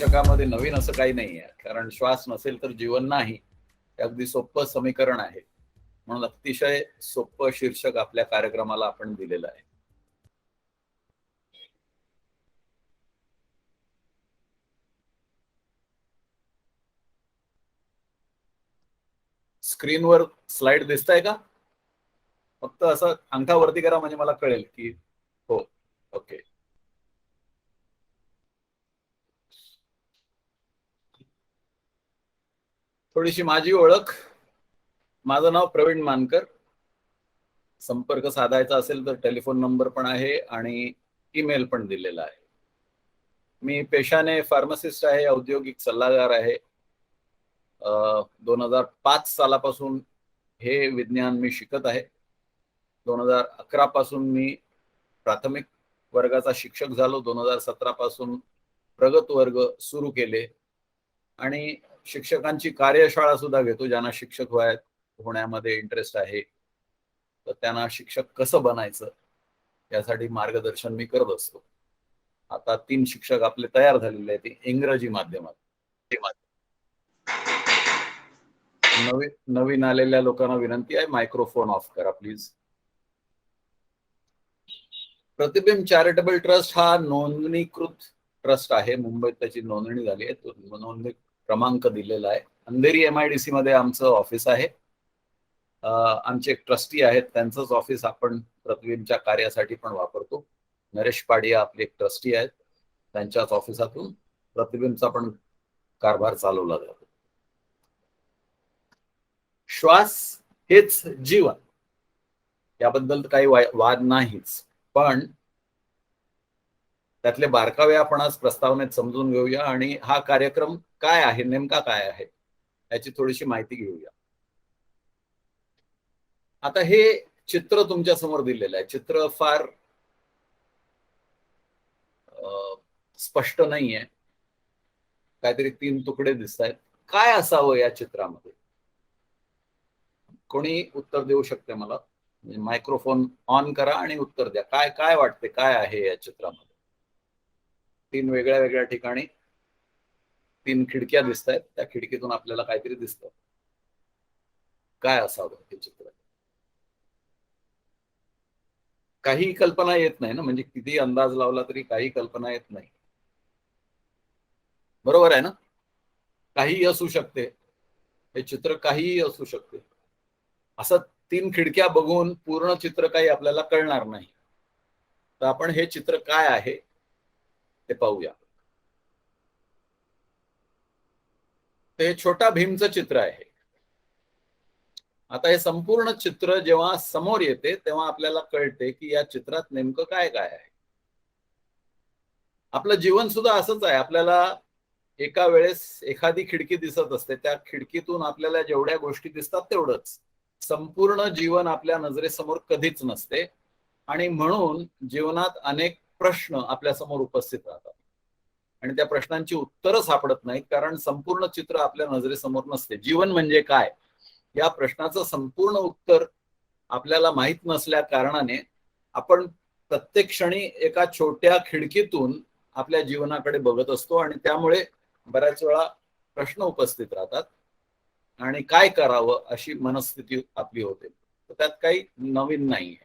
शीर्षकामध्ये नवीन असं काही नाही आहे, कारण श्वास नसेल तर जीवन नाही हे अगदी सोपं समीकरण आहे. म्हणून अतिशय सोपं शीर्षक आपल्या कार्यक्रमाला आपण दिलेलं आहे. स्क्रीनवर स्लाइड दिसताय का? फक्त असं अंगठा वरती करा म्हणजे मला कळेल की हो. ओके. थोडीशी माझी ओळख. माझं नाव प्रवीण मानकर. संपर्क साधायचा असेल तर टेलिफोन नंबर पण आहे आणि ईमेल पण दिलेला आहे. मी पेशाने फार्मासिस्ट आहे, औद्योगिक सल्लागार आहे. 2005 सालापासून हे विज्ञान मी शिकत आहे. 2011 पासून मी प्राथमिक वर्गाचा शिक्षक झालो. 2017 पासून प्रगत वर्ग सुरू केले आणि शिक्षकांची कार्यशाळा सुद्धा घेतो. ज्यांना शिक्षक होण्यामध्ये इंटरेस्ट आहे तर त्यांना शिक्षक कसं बनायचं यासाठी मार्गदर्शन मी करत असतो. आता 3 शिक्षक आपले तयार झालेले आहेत इंग्रजी माध्यमात. नवीन आलेल्या लोकांना विनंती आहे, मायक्रोफोन ऑफ करा प्लीज. प्रतिबिंब चॅरिटेबल ट्रस्ट हा नोंदणीकृत ट्रस्ट आहे. मुंबईत त्याची नोंदणी झाली आहे. तो नोंदणी क्रमांक दिलेला आहे. अंधेरी MIDC मध्ये आमचं ऑफिस आहे. आमचे एक ट्रस्टी आहेत, त्यांचंच ऑफिस आपण प्रतिबिंबच्या कार्यासाठी पण वापरतो. नरेश पाडिया आपले एक ट्रस्टी आहेत, त्यांच्याच ऑफिसातून प्रतिबिंबचा पण कारभार चालवला जातो. श्वास हेच जीवन याबद्दल काही वाद नाहीच, पण त्यातले बारकावे आपण आज प्रस्तावनेत समजून घेऊया आणि हा कार्यक्रम काय आहे, नेमका काय आहे याची थोडीशी माहिती घेऊया. आता हे चित्र तुमच्या समोर दिलेलं आहे. चित्र फार स्पष्ट नाहीये. काहीतरी 3 तुकडे दिसत आहेत. काय असावं या चित्रामध्ये? कोणी उत्तर देऊ शकते मला? मायक्रोफोन ऑन करा आणि उत्तर द्या. काय काय वाटते, काय आहे या चित्रामध्ये? 3 वेगळ्या वेगळ्या ठिकाणी 3 खिडक्या दिसत आहेत. त्या खिडकीतून आपल्याला काहीतरी दिसतं. काय असावं हे चित्र? काही कल्पना येत नाही ना, म्हणजे किती अंदाज लावला तरी काही कल्पना येत नाही. बरोबर आहे ना? काहीही असू शकते. हे चित्र काहीही असू शकते. असं 3 खिडक्या बघून पूर्ण चित्र काही आपल्याला कळणार नाही. तर आपण हे चित्र काय आहे ते पाहूया. हे छोटा भीमचं चित्र आहे. आता हे संपूर्ण चित्र जेव्हा समोर येते तेव्हा आपल्याला कळते की या चित्रात नेमकं काय काय आहे. आपलं जीवन सुद्धा असंच आहे. आपल्याला एका वेळेस एखादी खिडकी दिसत असते. त्या खिडकीतून आपल्याला जेवढ्या गोष्टी दिसतात तेवढंच. संपूर्ण जीवन आपल्या नजरेसमोर कधीच नसते आणि म्हणून जीवनात अनेक प्रश्न आपल्या समोर उपस्थित राहतात आणि त्या प्रश्नांची उत्तरं सापडत नाहीत, कारण संपूर्ण चित्र आपल्या नजरेसमोर नसते. जीवन म्हणजे काय या प्रश्नाचं संपूर्ण उत्तर आपल्याला माहित नसल्या कारणाने आपण प्रत्येक क्षणी एका छोट्या खिडकीतून आपल्या जीवनाकडे बघत असतो आणि त्यामुळे बऱ्याच वेळा प्रश्न उपस्थित राहतात आणि काय करावं अशी मनस्थिती आपली होते. तर त्यात काही नवीन नाहीये.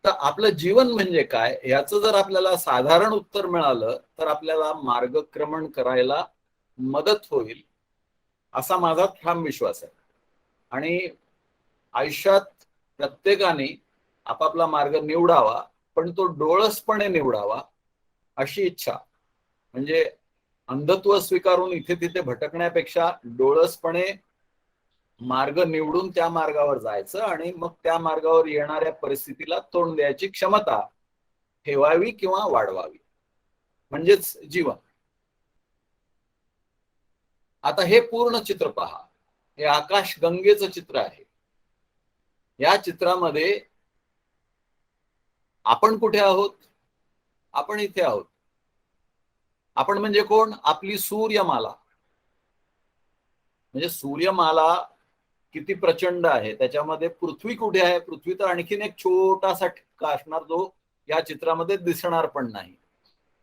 तर आपलं जीवन म्हणजे काय याचं जर आपल्याला साधारण उत्तर मिळालं तर आपल्याला मार्गक्रमण करायला मदत होईल असा माझा ठाम विश्वास आहे. आणि आयुष्यात प्रत्येकाने आपापला मार्ग निवडावा, पण तो डोळसपणे निवडावा अशी इच्छा. म्हणजे अंधत्व स्वीकारून इथे तिथे भटकण्यापेक्षा डोळसपणे मार्ग निवडून त्या मार्गावर जायचं आणि मग त्या मार्गावर येणाऱ्या परिस्थितीला तोंड द्यायची क्षमता ठेवावी किंवा वाढवावी, म्हणजेच जीवन. आता हे पूर्ण चित्र पहा. हे आकाश गंगेचं चित्र आहे. या चित्रामध्ये आपण कुठे आहोत? आपण इथे आहोत. आपण म्हणजे कोण? आपली सूर्यमाला. म्हणजे सूर्यमाला किती प्रचंड आहे, त्याच्यामध्ये पृथ्वी कुठे आहे? पृथ्वी तर आणखीन एक छोटासा ठिपका असणार जो या चित्रामध्ये दिसणार पण नाही.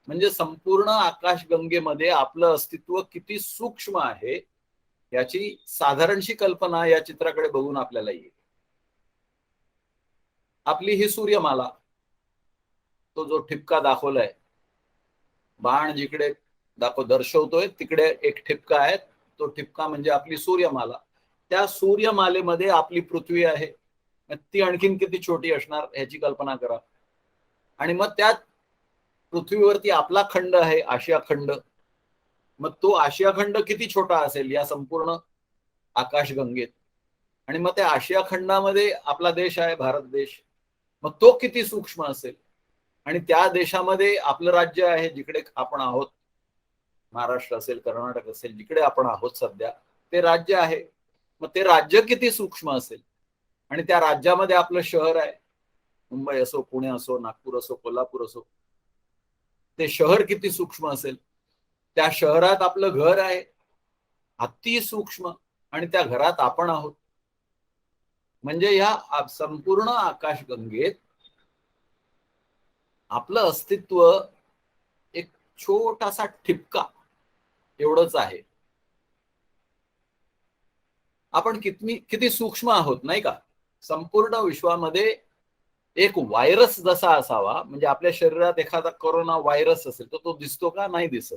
म्हणजे संपूर्ण आकाशगंगेमध्ये आपलं अस्तित्व किती सूक्ष्म आहे याची साधारणशी कल्पना या चित्राकडे बघून आपल्याला येईल. आपली ही सूर्यमाला, तो जो ठिपका दाखवलाय, बाण जिकडे दर्शवतोय तिकडे एक ठिपका आहे, तो ठिपका म्हणजे आपली सूर्यमाला. त्या सूर्यमालेमध्ये आपली पृथ्वी आहे, ती आणखीन किती छोटी असणार ह्याची कल्पना करा. आणि मग त्यात पृथ्वीवरती आपला खंड आहे, आशिया खंड. मग तो आशिया खंड किती छोटा असेल या संपूर्ण आकाशगंगेत. आणि मग त्या आशिया खंडामध्ये आपला देश आहे, भारत देश. मग तो किती सूक्ष्म असेल. आणि त्या देशामध्ये आपलं राज्य आहे, जिकडे आपण आहोत, महाराष्ट्र असेल, कर्नाटक असेल, जिकडे आपण आहोत सध्या, ते राज्य आहे. मग ते राज्य किती सूक्ष्म असेल. आणि त्या राज्यामध्ये आपलं शहर आहे, मुंबई असो, पुणे असो, नागपूर असो, कोल्हापूर असो, ते शहर किती सूक्ष्म असेल. त्या शहरात आपलं घर आहे, अति सूक्ष्म, आणि त्या घरात आपण आहोत. म्हणजे या संपूर्ण आकाशगंगेत आपलं अस्तित्व एक छोटासा ठिपका एवढंच आहे. आपण किती सूक्ष्म आहोत नाही का. संपूर्ण विश्वामध्ये एक व्हायरस जसा असावा, म्हणजे आपल्या शरीरात एखादा कोरोना व्हायरस असेल तर तो दिसतो का, नाही दिसत.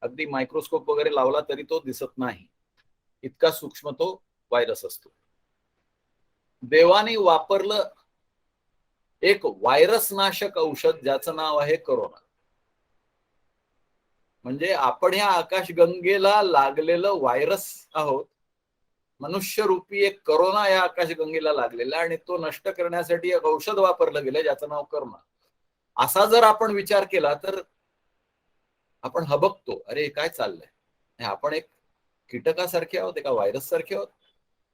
अगदी मायक्रोस्कोप वगैरे लावला तरी तो दिसत नाही, इतका सूक्ष्म तो व्हायरस असतो. देवाने वापरलं एक व्हायरस नाशक औषध ज्याचं नाव आहे कोरोना. म्हणजे आपण ह्या आकाशगंगेला लागलेलं व्हायरस आहोत. मनुष्यरूपी एक कोरोना या आकाशगंगेला लागलेला, आणि तो नष्ट करण्यासाठी एक औषध वापरलं गेलं ज्याचं नाव कोरोना. असा जर आपण विचार केला तर आपण हबकतो, अरे काय चाललंय. आपण एक कीटकासारखे आहोत, एका व्हायरस सारखे आहोत,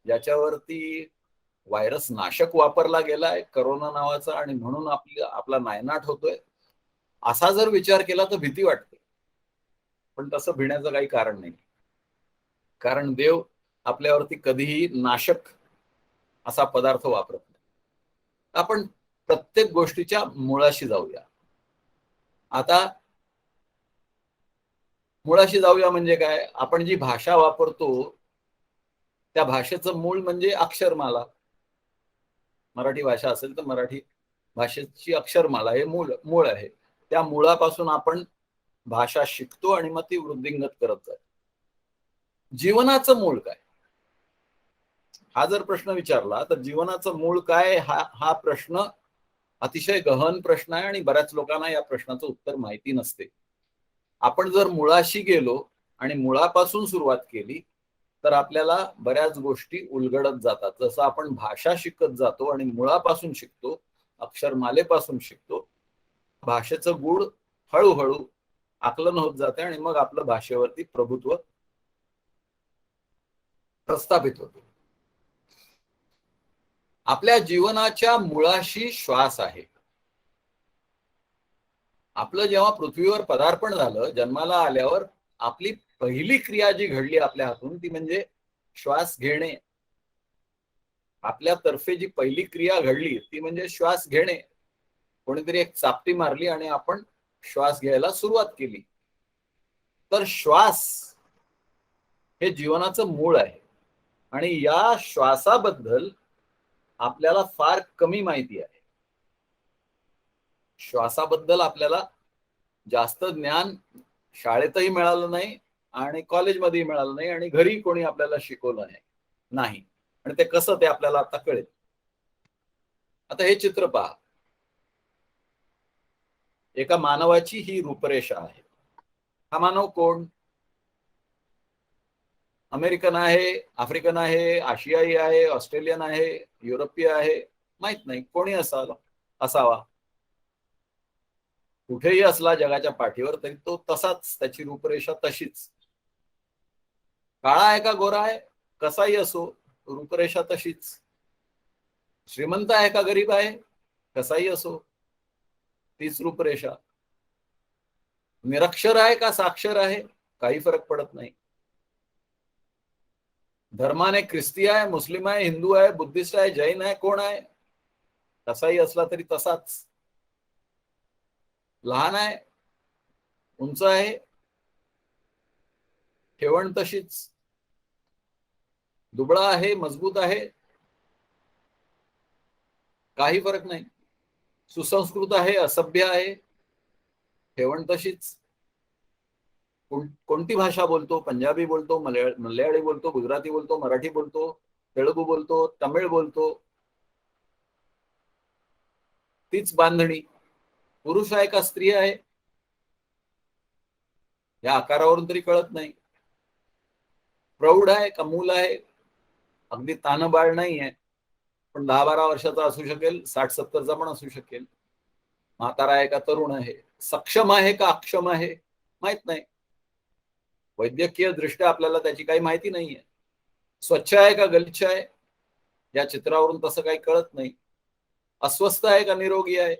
ज्याच्यावरती व्हायरस नाशक वापरला गेलाय कोरोना नावाचा, आणि म्हणून आपला नायनाट होतोय. असा जर विचार केला तर भीती वाटते. पण तसं भिण्याचं काही कारण नाही, कारण देव आपल्यावरती कधीही नाशक असा पदार्थ वापरत नाही. आपण प्रत्येक गोष्टीच्या मुळाशी जाऊया. आता मुळाशी जाऊया म्हणजे काय, आपण जी भाषा वापरतो त्या भाषेचं मूळ म्हणजे अक्षरमाला. मराठी भाषा असेल तर मराठी भाषेची अक्षरमाला हे मूळ आहे. त्या मुळापासून आपण भाषा शिकतो आणि मग ती वृद्धिंगत करत जातो. जीवनाचं मूळ काय, हा जर प्रश्न विचारला तर जीवनाचं मूळ काय, हा प्रश्न अतिशय गहन प्रश्न आहे, आणि बऱ्याच लोकांना या प्रश्नाचं उत्तर माहिती नसते. आपण जर मुळाशी गेलो आणि मुळापासून सुरुवात केली तर आपल्याला बऱ्याच गोष्टी उलगडत जातात. जसं आपण भाषा शिकत जातो आणि मुळापासून शिकतो, अक्षरमालेपासून शिकतो, भाषेचं गूढ हळूहळू आकलन होत जाते, आणि मग आपलं भाषेवरती प्रभुत्व प्रस्थापित होतो. आपल्या जीवनाच्या मुळाशी श्वास आहे. आपलं जेव्हा पृथ्वीवर पदार्पण झालं, जन्माला आल्यावर आपली पहिली क्रिया जी घडली आपल्या हातून ती म्हणजे श्वास घेणे. आपल्यातर्फे जी पहिली क्रिया घडली ती म्हणजे श्वास घेणे. कोणीतरी एक चापटी मारली आणि आपण श्वास घ्यायला सुरुवात केली. तर श्वास हे जीवनाचं मूळ आहे, आणि या श्वासाबद्दल आपल्याला फार कमी माहिती आहे. श्वासाबद्दल आपल्याला जास्त ज्ञान शाळेतही मिळालं नाही, आणि कॉलेजमध्येही मिळालं नाही, आणि घरी कोणी आपल्याला शिकवलं नाही. आणि ते कसं ते आपल्याला आता कळेल. आता हे चित्र पहा. एका मानवाची ही रूपरेषा आहे. हा मानव कोण? अमेरिकन आहे, आफ्रिकन आहे, आशियाई आहे, ऑस्ट्रेलियन आहे, युरोपीय आहे, माहित नाही, कोणी असावा. कुठेही असला जगाच्या पाठीवर तरी तो तसाच, त्याची रूपरेषा तशीच. काळा आहे का गोरा आहे, कसाही असो, रूपरेषा तशीच. श्रीमंत आहे का गरीब आहे, कसाही असो, तीच रूपरेषा. निरक्षर आहे का साक्षर आहे, काही फरक पडत नाही. धर्माने ख्रिस्ती आहे, मुस्लिम आहे, हिंदू आहे, बुद्धिस्ट आहे, जैन आहे, कोण आहे, कसाही असला तरी तसाच. लहान आहे, उंच आहे, ठेवण तशीच, दुबळा आहे, मजबूत आहे, काही फरक नाही, सुसंस्कृत आहे, असभ्य आहे, ठेवण तशीच, कोणती भाषा बोलतो, पंजाबी बोलतो, मल्याळी बोलतो, गुजराती बोलतो, मराठी बोलतो, तेलुगू बोलतो, तमिळ बोलतो, तीच बांधणी, पुरुष आहे का स्त्री आहे या आकारावरून तरी कळत नाही, प्रौढ आहे का मूल आहे, अगदी तानबाळ नाही आहे पण 10-12 वर्षाचा असू शकेल, 60-70चा पण असू शकेल, म्हातारा आहे का तरुण आहे, सक्षम आहे का अक्षम आहे माहित नाही, वैद्यकीय दृष्ट्या आपल्याला त्याची काही माहिती नाहीये, स्वच्छ आहे का गलिच्छ आहे या चित्रावरून तसं काही कळत नाही, अस्वस्थ आहे का निरोगी आहे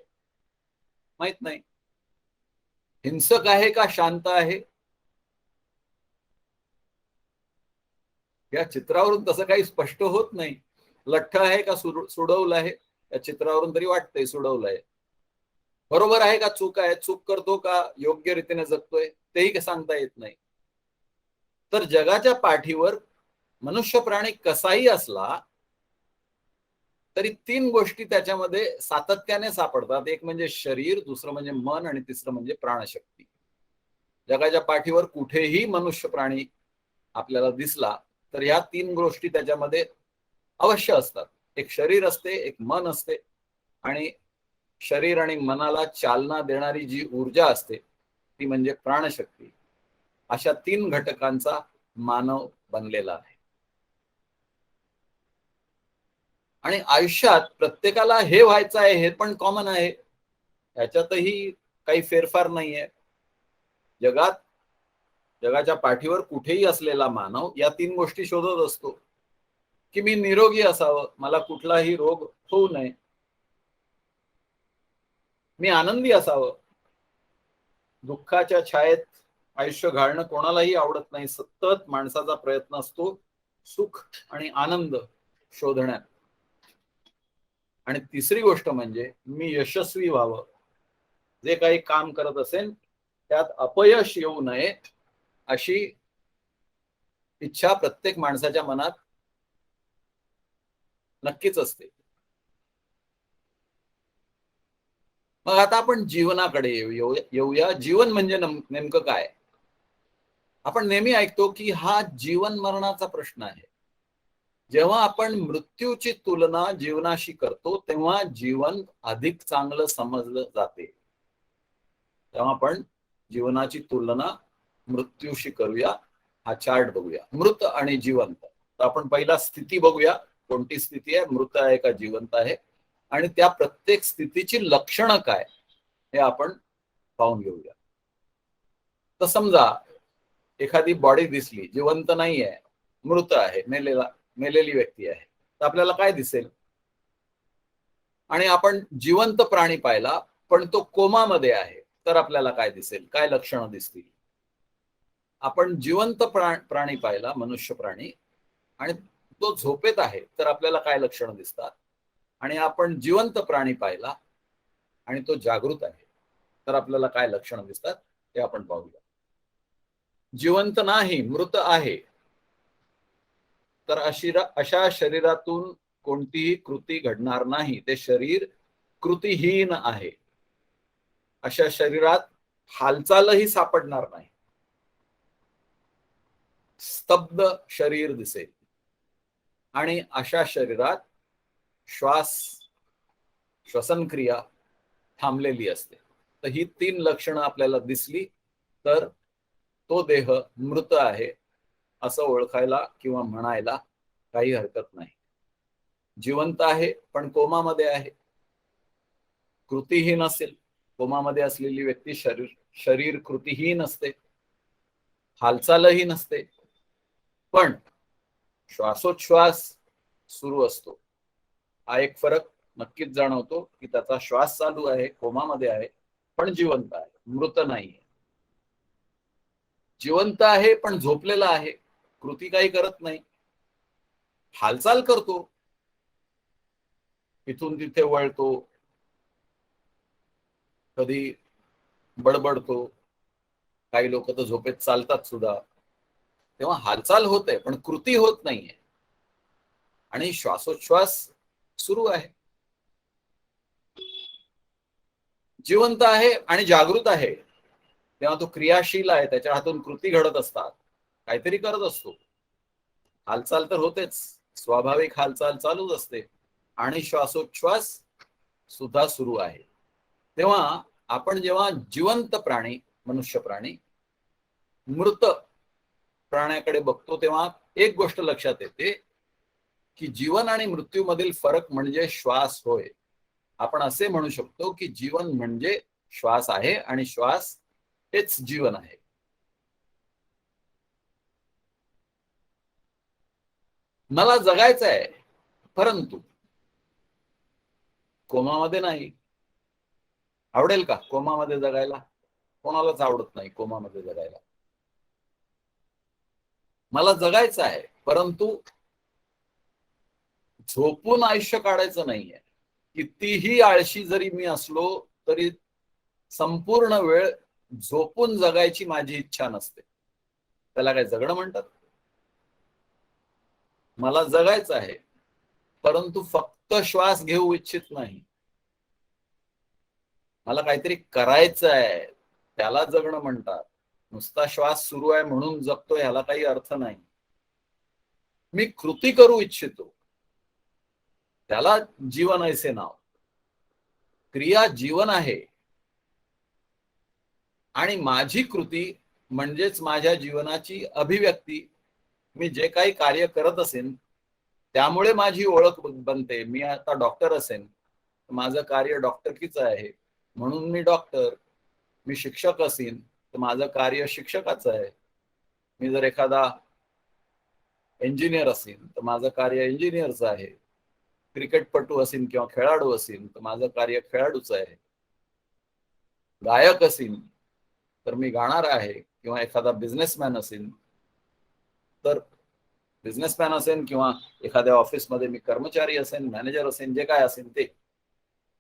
माहित नाही, हिंसक आहे का शांत आहे या चित्रावरून तसं काही स्पष्ट होत नाही, लठ्ठ आहे का सुडवलं आहे या चित्रावरून तरी वाटतंय सुडवलं आहे, बरोबर आहे का चूक आहे, चूक करतो का योग्य रीतीने जगतोय तेही सांगता येत नाही. तर जगाच्या पाठीवर मनुष्य प्राणी कसाही असला तरी 3 गोष्टी त्याच्यामध्ये सातत्याने सापडतात, एक म्हणजे शरीर, दुसरं म्हणजे मन आणि तिसरं म्हणजे प्राणशक्ती. जगाच्या पाठीवर कुठेही मनुष्य प्राणी आपल्याला दिसला तर या 3 गोष्टी त्याच्यामध्ये अवश्य असतात, एक शरीर असते, एक मन असते आणि शरीर आणि मनाला चालना देणारी जी ऊर्जा असते ती म्हणजे प्राणशक्ती. अशा 3 घटकांचा मानव बनलेला आहे आणि आयुष्यात प्रत्येकाला हे व्हायचं आहे हे पण कॉमन आहे, त्याच्यातही काही फेरफार नाहीये. जगाच्या पाठीवर कुठेही असलेला मानव या 3 गोष्टी शोधत असतो की मी निरोगी असावं, मला कुठलाही रोग होऊ नये, मी आनंदी असावं, दुःखाच्या छायेत आयुष्य घालणं कोणालाही आवडत नाही, सतत माणसाचा प्रयत्न असतो सुख आणि आनंद शोधण्यात, आणि तिसरी गोष्ट म्हणजे मी यशस्वी व्हावं, जे काही काम करत असेल त्यात अपयश येऊ नये अशी इच्छा प्रत्येक माणसाच्या मनात नक्कीच असते. मग आता आपण जीवनाकडे येऊया. जीवन म्हणजे नेमकं काय? आपण नेहमी ऐकतो की हा जीवन मरणाचा प्रश्न आहे. जेव्हा आपण मृत्यूची तुलना जीवनाशी करतो तेव्हा जीवन अधिक चांगलं समजलं जाते. तेव्हा आपण जीवनाची तुलना मृत्यूशी करूया. हा चार्ट बघूया, मृत आणि जिवंत. तर आपण पहिला स्थिती बघूया, कोणती स्थिती आहे, मृत आहे का जिवंत आहे, आणि त्या प्रत्येक स्थितीची लक्षणं काय हे आपण पाहून घेऊया. तर समजा एखादी बॉडी दिसली, जिवंत नाही आहे, मृत आहे, मेलेली व्यक्ती आहे, तर आपल्याला काय दिसेल? आणि आपण जिवंत प्राणी पाहिला पण तो कोमामध्ये आहे तर आपल्याला काय दिसेल, काय लक्षणं दिसतील? आपण जिवंत प्राणी पाहिला, मनुष्य प्राणी, आणि तो झोपेत आहे तर आपल्याला काय लक्षणं दिसतात? आणि आपण जिवंत प्राणी पाहिला आणि तो जागृत आहे तर आपल्याला काय लक्षणं दिसतात ते आपण पाहूया. जिवंत नाही, मृत आहे, तर अशा शरीरातून कोणतीही कृती घडणार नाही, ते शरीर कृतीहीन आहे. अशा शरीरात हालचालही सापडणार नाही, स्तब्ध शरीर दिसेल, आणि अशा शरीरात श्वसन क्रिया थांबलेली असते. तर ही 3 लक्षणं आपल्याला दिसली तर तो देह मृत आहे असं ओळखायला किंवा म्हणायला काही हरकत नाही. जिवंत आहे पण कोमामध्ये आहे, कृतीहीन असेल, कोमामध्ये असलेली व्यक्ती शरीर कृतीहीन असते, हालचालही नसते, पण श्वासोच्छ्वास सुरू असतो. हा एक फरक नक्कीच जाणवतो की त्याचा श्वास चालू आहे, कोमामध्ये आहे पण जिवंत आहे, मृत नाही. जिवंत आहे पण झोपलेला आहे, कृती काही करत नाही, हालचाल करतो, इथून तिथे वळतो, कधी बडबडतो, काही लोक तर झोपेत चालतात सुद्धा. तेव्हा हालचाल होते पण कृती होत नाहीये, आणि श्वासोच्छ्वास सुरू आहे. जिवंत आहे आणि जागृत आहे, तेव्हा तो क्रियाशील आहे, त्याच्या हातून कृती घडत असतात, काहीतरी करत असतो. हालचाल तर होतेच, स्वाभाविक हालचाल चालूच असते, आणि श्वासोच्छ्वास सुद्धा सुरू आहे. तेव्हा आपण जेव्हा जिवंत प्राणी, मनुष्य प्राणी, मृत प्राण्याकडे बघतो, तेव्हा एक गोष्ट लक्षात येते की जीवन आणि मृत्यूमधील फरक म्हणजे श्वास होय. आपण असे म्हणू शकतो की जीवन म्हणजे श्वास आहे आणि श्वास हेच जीवन आहे. मला जगायचं आहे, परंतु कोमामध्ये नाही. आवडेल का कोमामध्ये जगायला? कोणालाच आवडत नाही कोमामध्ये जगायला. मला जगायचं आहे, परंतु झोपून आयुष्य काढायचं नाहीये. कितीही आळशी जरी मी असलो तरी संपूर्ण वेळ झोपून जगायची माझी इच्छा नसते. त्याला काय जगणं म्हणतात? मला जगायचं आहे, परंतु फक्त श्वास घेऊ इच्छित नाही. मला काहीतरी करायचं आहे, त्याला जगणं म्हणतात. नुसता श्वास सुरू आहे म्हणून जगतो ह्याला काही अर्थ नाही. मी कृती करू इच्छितो, त्याला जीवन ऐसे नाव. क्रिया जीवन आहे, आणि माझी कृती म्हणजेच माझ्या जीवनाची अभिव्यक्ती. मी जे काही कार्य करत असेन त्यामुळे माझी ओळख बनते. मी आता डॉक्टर असेन, माझं कार्य डॉक्टरकीचं आहे म्हणून मी डॉक्टर. मी शिक्षक असेन तर माझं कार्य शिक्षकाचं आहे. मी जर एखादा इंजिनियर असेन तर माझं कार्य इंजिनियरचं आहे. क्रिकेटपटू असेन किंवा खेळाडू असेन तर माझं कार्य खेळाडूचं आहे. गायक असेन तर मी गाणार आहे, किंवा एखादा बिझनेसमॅन असेल तर बिझनेसमॅन असेल, किंवा एखाद्या ऑफिसमध्ये मी कर्मचारी असेल, मॅनेजर असेल, जे काय असेल ते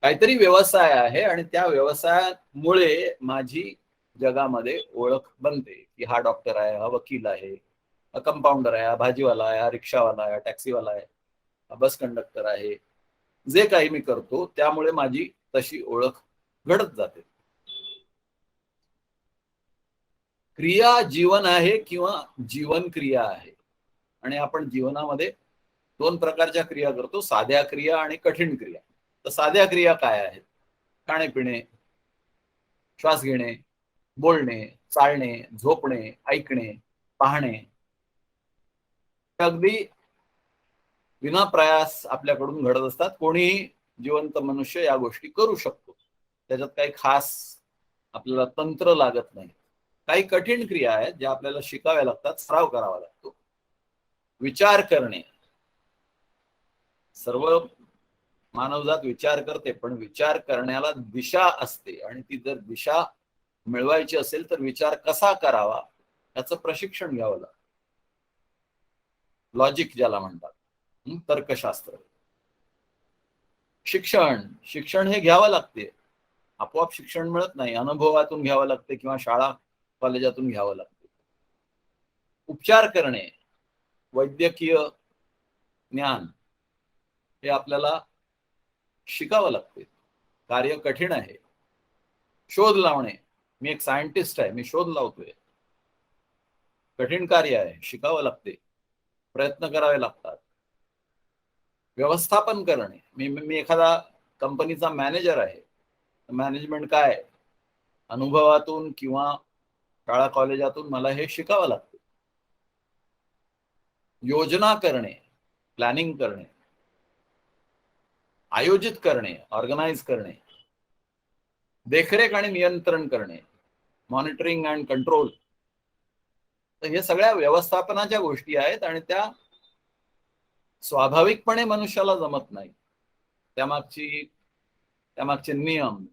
काहीतरी व्यवसाय आहे, आणि त्या व्यवसायामुळे माझी जगामध्ये ओळख बनते की हा डॉक्टर आहे, हा वकील आहे, हा कंपाऊंडर आहे, हा भाजीवाला आहे, हा रिक्षावाला आहे, हा टॅक्सीवाला आहे, हा बस कंडक्टर आहे. जे काही मी करतो त्यामुळे माझी तशी ओळख घडत जाते. क्रिया जीवन आहे किंवा जीवन क्रिया आहे. आणि आपण जीवनामध्ये दोन प्रकारच्या क्रिया करतो, साध्या क्रिया आणि कठीण क्रिया. तर साध्या क्रिया काय आहेत? खाणे पिणे, श्वास घेणे, बोलणे, चालणे, झोपणे, ऐकणे, पाहणे, अगदी विनाप्रयास आपल्याकडून घडत असतात. कोणीही जिवंत मनुष्य या गोष्टी करू शकतो, त्याच्यात काही खास आपल्याला तंत्र लागत नाही. काही कठीण क्रिया आहेत ज्या आपल्याला शिकाव्या लागतात, सराव करावा लागतो. विचार करणे, सर्व मानवजात विचार करते, पण विचार करण्याला दिशा असते, आणि ती जर दिशा मिळवायची असेल तर विचार कसा करावा याचं प्रशिक्षण घ्यावं लागतं. लॉजिक ज्याला म्हणतात, तर्कशास्त्र. शिक्षण हे घ्यावं लागते, आपोआप शिक्षण मिळत नाही, अनुभवातून घ्यावं लागते किंवा शाळा कॉलेजातून घ्यावं लागते. उपचार करणे, वैद्यकीय ज्ञान हे आपल्याला शिकावं लागते. कार्य कठीण आहे. शोध लावणे, मी एक सायंटिस्ट आहे, मी शोध लावतोय, कठीण कार्य आहे, शिकावं लागते, प्रयत्न करावे लागतात. व्यवस्थापन करणे, मी एखादा कंपनीचा मॅनेजर आहे, मॅनेजमेंट काय, अनुभवातून किंवा शाळा कॉलेजातून मला हे शिकावं लागतं. योजना करणे, प्लॅनिंग करणे, आयोजित करणे, ऑर्गनाइज करणे, देखरेख आणि नियंत्रण करणे, मॉनिटरिंग अँड कंट्रोल. तर हे सगळ्या व्यवस्थापनाच्या गोष्टी आहेत, आणि त्या स्वाभाविकपणे मनुष्याला जमत नाही. त्यामागचे नियम,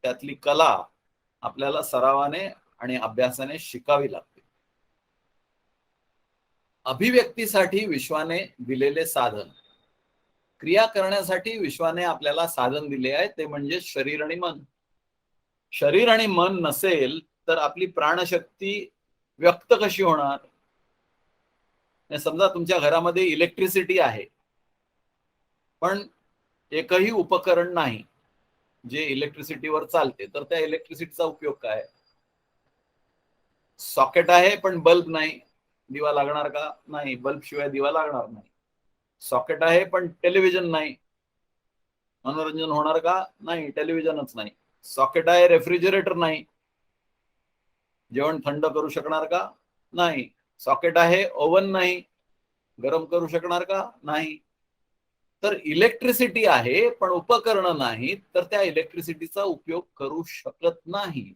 त्यातली कला आपल्याला सरावाने आणि अभ्यासाने शिकावी लागते. अभिव्यक्तीसाठी विश्वाने दिलेले साधन, क्रिया करण्यासाठी विश्वाने आपल्याला साधन दिले आहे, ते म्हणजे शरीर आणि मन. शरीर आणि मन नसेल तर आपली प्राणशक्ती व्यक्त कशी होणार? समजा तुमच्या घरामध्ये इलेक्ट्रिसिटी आहे, पण एकही उपकरण नाही जे इलेक्ट्रिसिटीवर चालते, तर त्या इलेक्ट्रिसिटीचा उपयोग काय? सॉकेट आहे पण बल्ब नाही, दिवा लागणार का? नाही, बल्ब शिवाय दिवा लागणार नाही. सॉकेट आहे पण टेलिव्हिजन नाही, मनोरंजन होणार का? नाही, टेलिव्हिजनच नाही. सॉकेट आहे, रेफ्रिजरेटर नाही, जेवण थंड करू शकणार का? नाही. सॉकेट आहे, ओव्हन नाही, गरम करू शकणार का? नाही. तर इलेक्ट्रिसिटी आहे पण उपकरण नाही, तर त्या इलेक्ट्रिसिटीचा उपयोग करू शकत नाही.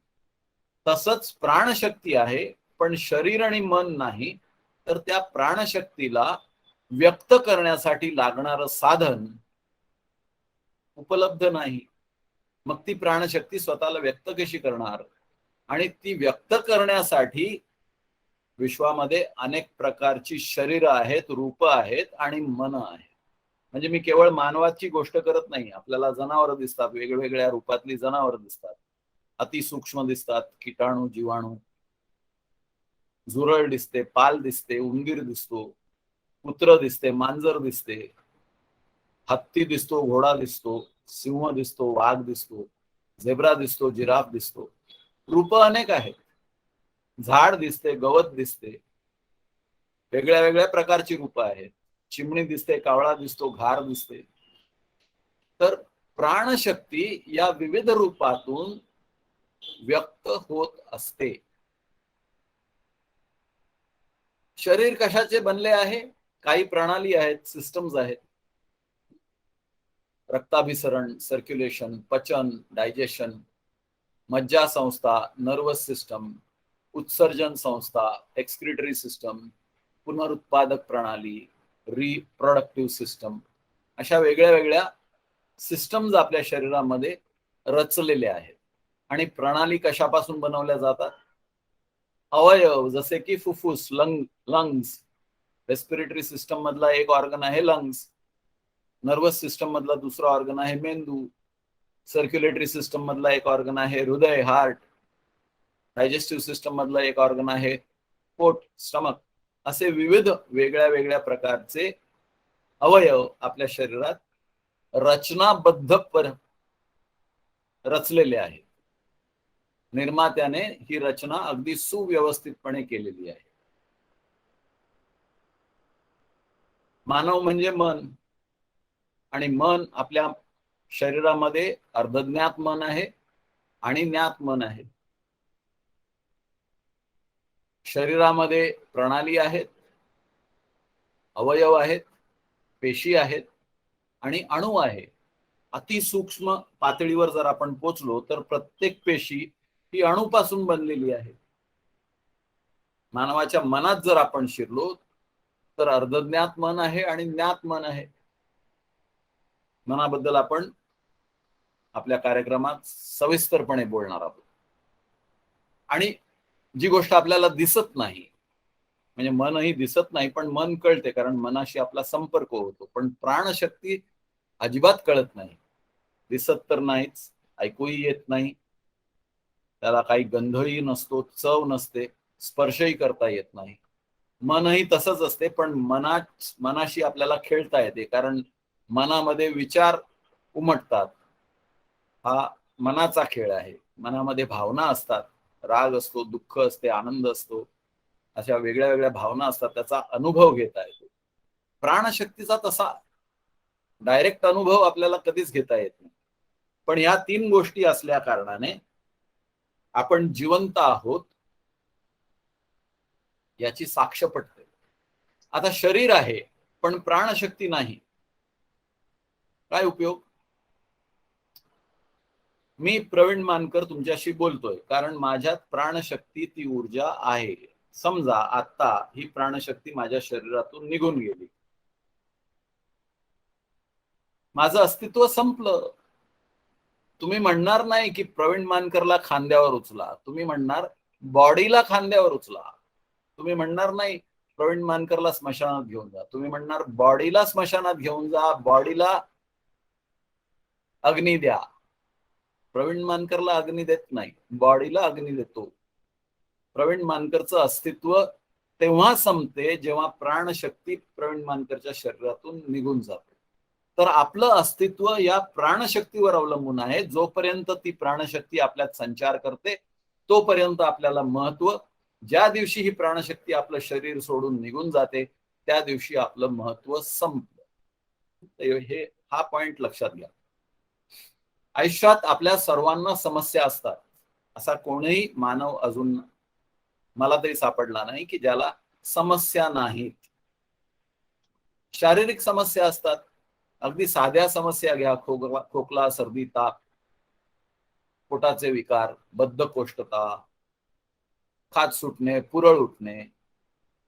तसंच प्राणशक्ती आहे पण शरीर आणि मन नाही, तर त्या प्राणशक्तीला व्यक्त करण्यासाठी लागणारं साधन उपलब्ध नाही. मग ती प्राणशक्ती स्वतःला व्यक्त कशी करणार? आणि ती व्यक्त करण्यासाठी विश्वामध्ये अनेक प्रकारची शरीर आहेत, रूप आहेत आणि मन आहे. म्हणजे मी केवळ मानवाची गोष्ट करत नाही, आपल्याला जनावर दिसतात, वेगवेगळ्या रूपातली जनावर दिसतात, अतिसूक्ष्म दिसतात, कीटाणू, जीवाणू, झुरळ दिसते, पाल दिसते, उंदीर दिसतो, कुत्र दिसते, मांजर दिसते, हत्ती दिसतो, घोडा दिसतो, सिंह दिसतो, वाघ दिसतो, झेब्रा दिसतो, जिराफ दिसतो. रूप अनेक आहेत. झाड दिसते, गवत दिसते, वेगळ्या वेगळ्या प्रकारची रूप आहेत. चिमणी दिसते, कावळा दिसतो, घार दिसते. तर प्राणशक्ती या विविध रूपातून व्यक्त होत असते. शरीर कशाचे बनले आहे? काही प्रणाली आहेत, सिस्टम्स आहेत. रक्ताभिसरण, सर्क्युलेशन, पचन, डायजेशन, मज्जा संस्था, नर्वस सिस्टम, उत्सर्जन संस्था, एक्सक्रिटरी सिस्टम, पुनरुत्पादक प्रणाली, रिप्रोडक्टिव्ह सिस्टम, अशा वेगळ्या वेगळ्या सिस्टम्स आपल्या शरीरामध्ये रचलेल्या आहेत. आणि प्रणाली कशापासून बनवल्या जातात? अवयव, जसे की फुफ्फुस, लंग्स. रेस्पिरेटरी सिस्टम मधला एक ऑर्गन आहे लंग्स. नर्वस सिस्टम मधला दुसरा ऑर्गन आहे मेंदू. सर्क्युलेटरी सिस्टम मधला एक ऑर्गन आहे हृदय, हार्ट. डायजेस्टिव्ह सिस्टम मधला एक ऑर्गन आहे पोट, स्टमक. असे विविध वेगळ्या वेगळ्या प्रकारचे अवयव आपल्या शरीरात रचनाबद्ध रचलेले आहेत. निर्मात्याने ही रचना अगदी सुव्यवस्थितपणे केलेली आहे. मानव म्हणजे मन, आणि मन आपल्या शरीरामध्ये अर्धज्ञात मन आहे आणि ज्ञात मन आहे. शरीरामध्ये प्रणाली आहेत, अवयव आहेत, पेशी आहेत आणि अणू आहे. अतिसूक्ष्म पातळीवर जर आपण पोचलो तर प्रत्येक पेशी ही अणूपासून बनलेली आहे. मानवाच्या मनात जर आपण शिरलो तर अर्धज्ञात मन आहे आणि ज्ञात मन आहे. मनाबद्दल आपण आपल्या कार्यक्रमात सविस्तरपणे बोलणार आहोत. आणि जी गोष्ट आपल्याला दिसत नाही, म्हणजे मनही दिसत नाही, पण मन कळते, कारण मनाशी आपला संपर्क होतो. पण प्राणशक्ती अजिबात कळत नाही. दिसत तर नाहीच, ऐकूही येत नाही, त्याला काही गंधही नसतो, चव नसते, स्पर्शही करता येत नाही. मनही तसंच असते, पण मनाशी आपल्याला खेळता येते, कारण मनामध्ये विचार उमटतात. हा मनाचा खेळ आहे. मनामध्ये भावना असतात, राग असतो, दुःख असते, आनंद असतो, अशा वेगळ्या वेगळ्या भावना असतात, त्याचा अनुभव घेता येतो. प्राणशक्तीचा तसा डायरेक्ट अनुभव आपल्याला कधीच घेता येत नाही. पण या तीन गोष्टी असल्या कारणाने आपण जिवंत आहोत याची साक्ष पटते. आता शरीर आहे पण प्राणशक्ती नाही, काय उपयोग? मी प्रवीण मानकर तुमच्याशी बोलतोय कारण माझ्यात प्राणशक्ती, ती ऊर्जा आहे. समजा आता ही प्राणशक्ती माझ्या शरीरातून निघून गेली, माझं अस्तित्व संपलं. तुम्ही म्हणणार नाही की प्रवीण मानकरला खांद्यावर उचला, तुम्ही म्हणणार बॉडीला खांद्यावर उचला. तुम्ही म्हणणार नाही प्रवीण मानकरला स्मशानात घेऊन जा, तुम्ही म्हणणार बॉडीला स्मशानात घेऊन जा, बॉडीला अग्नी द्या. प्रवीण मानकरला अग्नी देत नाही, बॉडीला अग्नी देतो. प्रवीण मानकरचं अस्तित्व तेव्हा संपते जेव्हा प्राणशक्ती प्रवीण मानकरच्या शरीरातून निघून जाते. तर आपलं अस्तित्व या प्राणशक्तीवर अवलंबून आहे. जोपर्यंत ती प्राणशक्ती आपल्यात संचार करते तोपर्यंत आपल्याला महत्व. ज्या दिवशी ही प्राणशक्ती आपलं शरीर सोडून निघून जाते त्या दिवशी आपलं महत्व संपलं. हे हा पॉइंट लक्षात घ्या. आयुष्यात आपल्या सर्वांना समस्या असतात. असा कोणीही मानव अजून मला तरी सापडला नाही की ज्याला समस्या नाहीत. शारीरिक समस्या असतात. अगदी साध्या समस्या घ्या, खोकला, सर्दी, ताप, पोटाचे विकार, बद्धकोष्ठता, खाज सुटणे, पुरळ उठणे,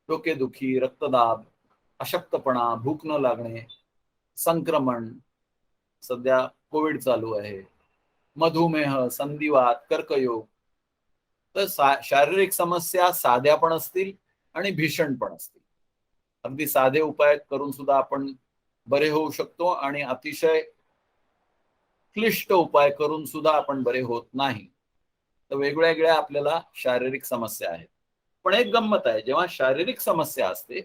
डोकेदुखी, रक्तदाब, अशक्तपणा, भूक न लागणे, संक्रमण, सध्या कोविड चालू आहे, मधुमेह, संधिवात, कर्करोग. तर शारीरिक समस्या साध्या पण असतील आणि भीषण पण असतील. अगदी साधे उपाय करून सुद्धा आपण बरे होऊ शकतो आणि अतिशय क्लिष्ट उपाय करून सुद्धा आपण बरे होत नाही. तर वेगवेगळ्या आपल्याला शारीरिक समस्या आहेत. पण एक गंमत आहे, जेव्हा शारीरिक समस्या असते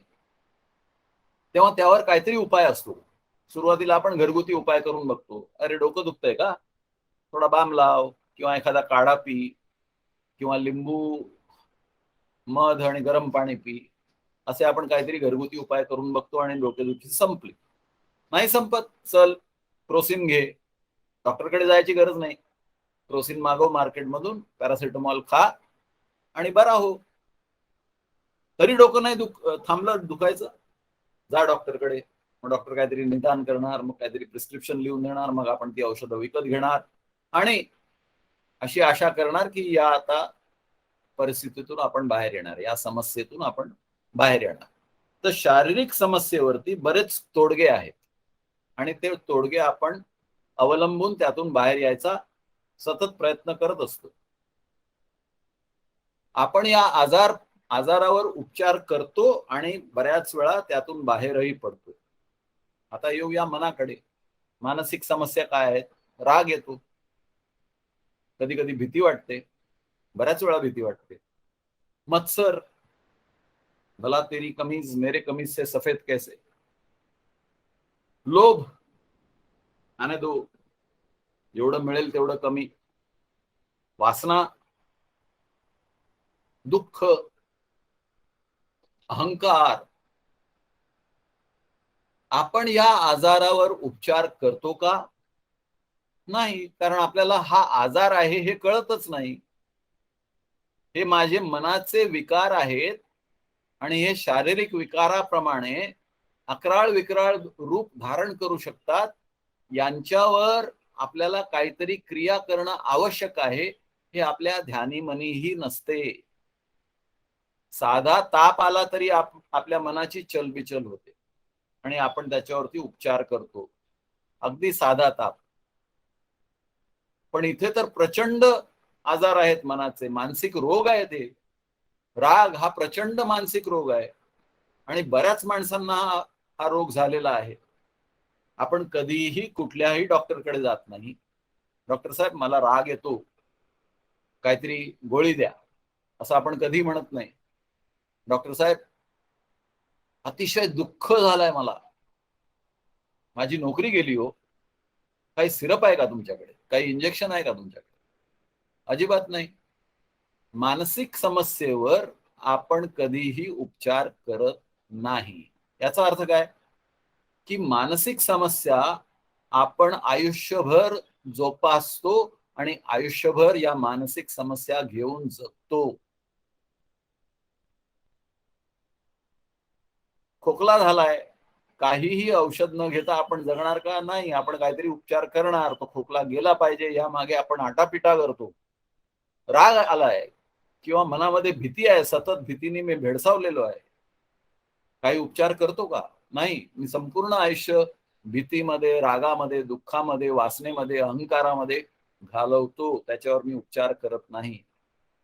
तेव्हा त्यावर काहीतरी उपाय असतो. सुरुवातीला आपण घरगुती उपाय करून बघतो. अरे डोकं दुखतंय का, थोडा बाम लाव किंवा एखादा काढा पी किंवा लिंबू, मध आणि गरम पाणी पी, असे आपण काहीतरी घरगुती उपाय करून बघतो आणि डोकेदुखी संपली. नाही संपत, चल क्रोसिन घे. डॉक्टरकडे जायची गरज नाही. क्रोसिन मागव मार्केटमधून, पॅरासिटामॉल खा आणि बरा हो. तरी डोकं नाही थांबलं दुखायचं, जा डॉक्टरकडे. मग डॉक्टर काहीतरी निदान करणार, मग काहीतरी प्रिस्क्रिप्शन लिहून देणार, मग आपण ती औषधं विकत घेणार आणि अशी आशा करणार की या आता परिस्थितीतून आपण बाहेर येणार, या समस्येतून आपण बाहेर येणार. तर शारीरिक समस्येवरती बरेच तोडगे आहेत आणि ते तोडगे आपण अवलंबून त्यातून बाहेर यायचा सतत प्रयत्न करत असतो. आपण या आजारावर उपचार करतो आणि बऱ्याच वेळा त्यातून बाहेरही पडतो. आता येऊया मनाकडे. मानसिक समस्या काय आहेत? राग येतो, कधी कधी भीती वाटते, बऱ्याच वेळा भीती वाटते. मत्सर, भला तेरी कमीज मेरे कमीज से सफेद कैसे. लोभ, आने दो, एवढं मिळेल तेवढं कमी. वासना, दुःख, अहंकार. आपण या आजारावर उपचार करतो का? नाही, कारण आपल्याला हा आजार आहे हे कळतच नाही. हे माझे मनाचे विकार आहेत आणि हे शारीरिक विकाराप्रमाणे अकराळ विक्राळ रूप धारण करू शकतात. यांच्यावर आपल्याला काहीतरी क्रिया करणं आवश्यक आहे, हे आपल्या ध्यानीमनीही नसते. साधा ताप आला तरी आपल्या मनाची चलबिचल होते आणि आपण त्याच्यावरती उपचार करतो. अगदी साधा ताप. पण इथे तर प्रचंड आजार आहेत मनाचे, मानसिक रोग आहेत. हे राग हा प्रचंड मानसिक रोग आहे आणि बऱ्याच माणसांना हा रोग झालेला आहे. आपण कधीही कुठल्याही डॉक्टरकडे जात नाही, डॉक्टर साहेब मला राग येतो, काहीतरी गोळी द्या, असं आपण कधी म्हणत नाही. डॉक्टर साहेब अतिशय दुःख झालंय मला, माझी नोकरी गेली हो, काही सिरप आहे का तुमच्याकडे, काही इंजेक्शन आहे का तुमच्याकडे? अजिबात नाही. मानसिक समस्येवर आपण कधीही उपचार करत नाही. याचा अर्थ काय की मानसिक समस्या आपण आयुष्यभर जोपासतो आणि आयुष्यभर या मानसिक समस्या घेऊन जगतो. खोकला झालाय, काहीही औषध न घेता आपण जगणार का? नाही, आपण काहीतरी उपचार करणार. तो खोकला गेला पाहिजे या मागे आपण आटापिटा करतो. राग आलाय किंवा मनामध्ये भीती आहे, सतत भीतीने मी भेडसावलेलो आहे, काही उपचार करतो का? नाही. मी संपूर्ण आयुष्य भीतीमध्ये, रागामध्ये, दुःखामध्ये, वासनेमध्ये, अहंकारामध्ये घालवतो. त्याच्यावर मी उपचार करत नाही.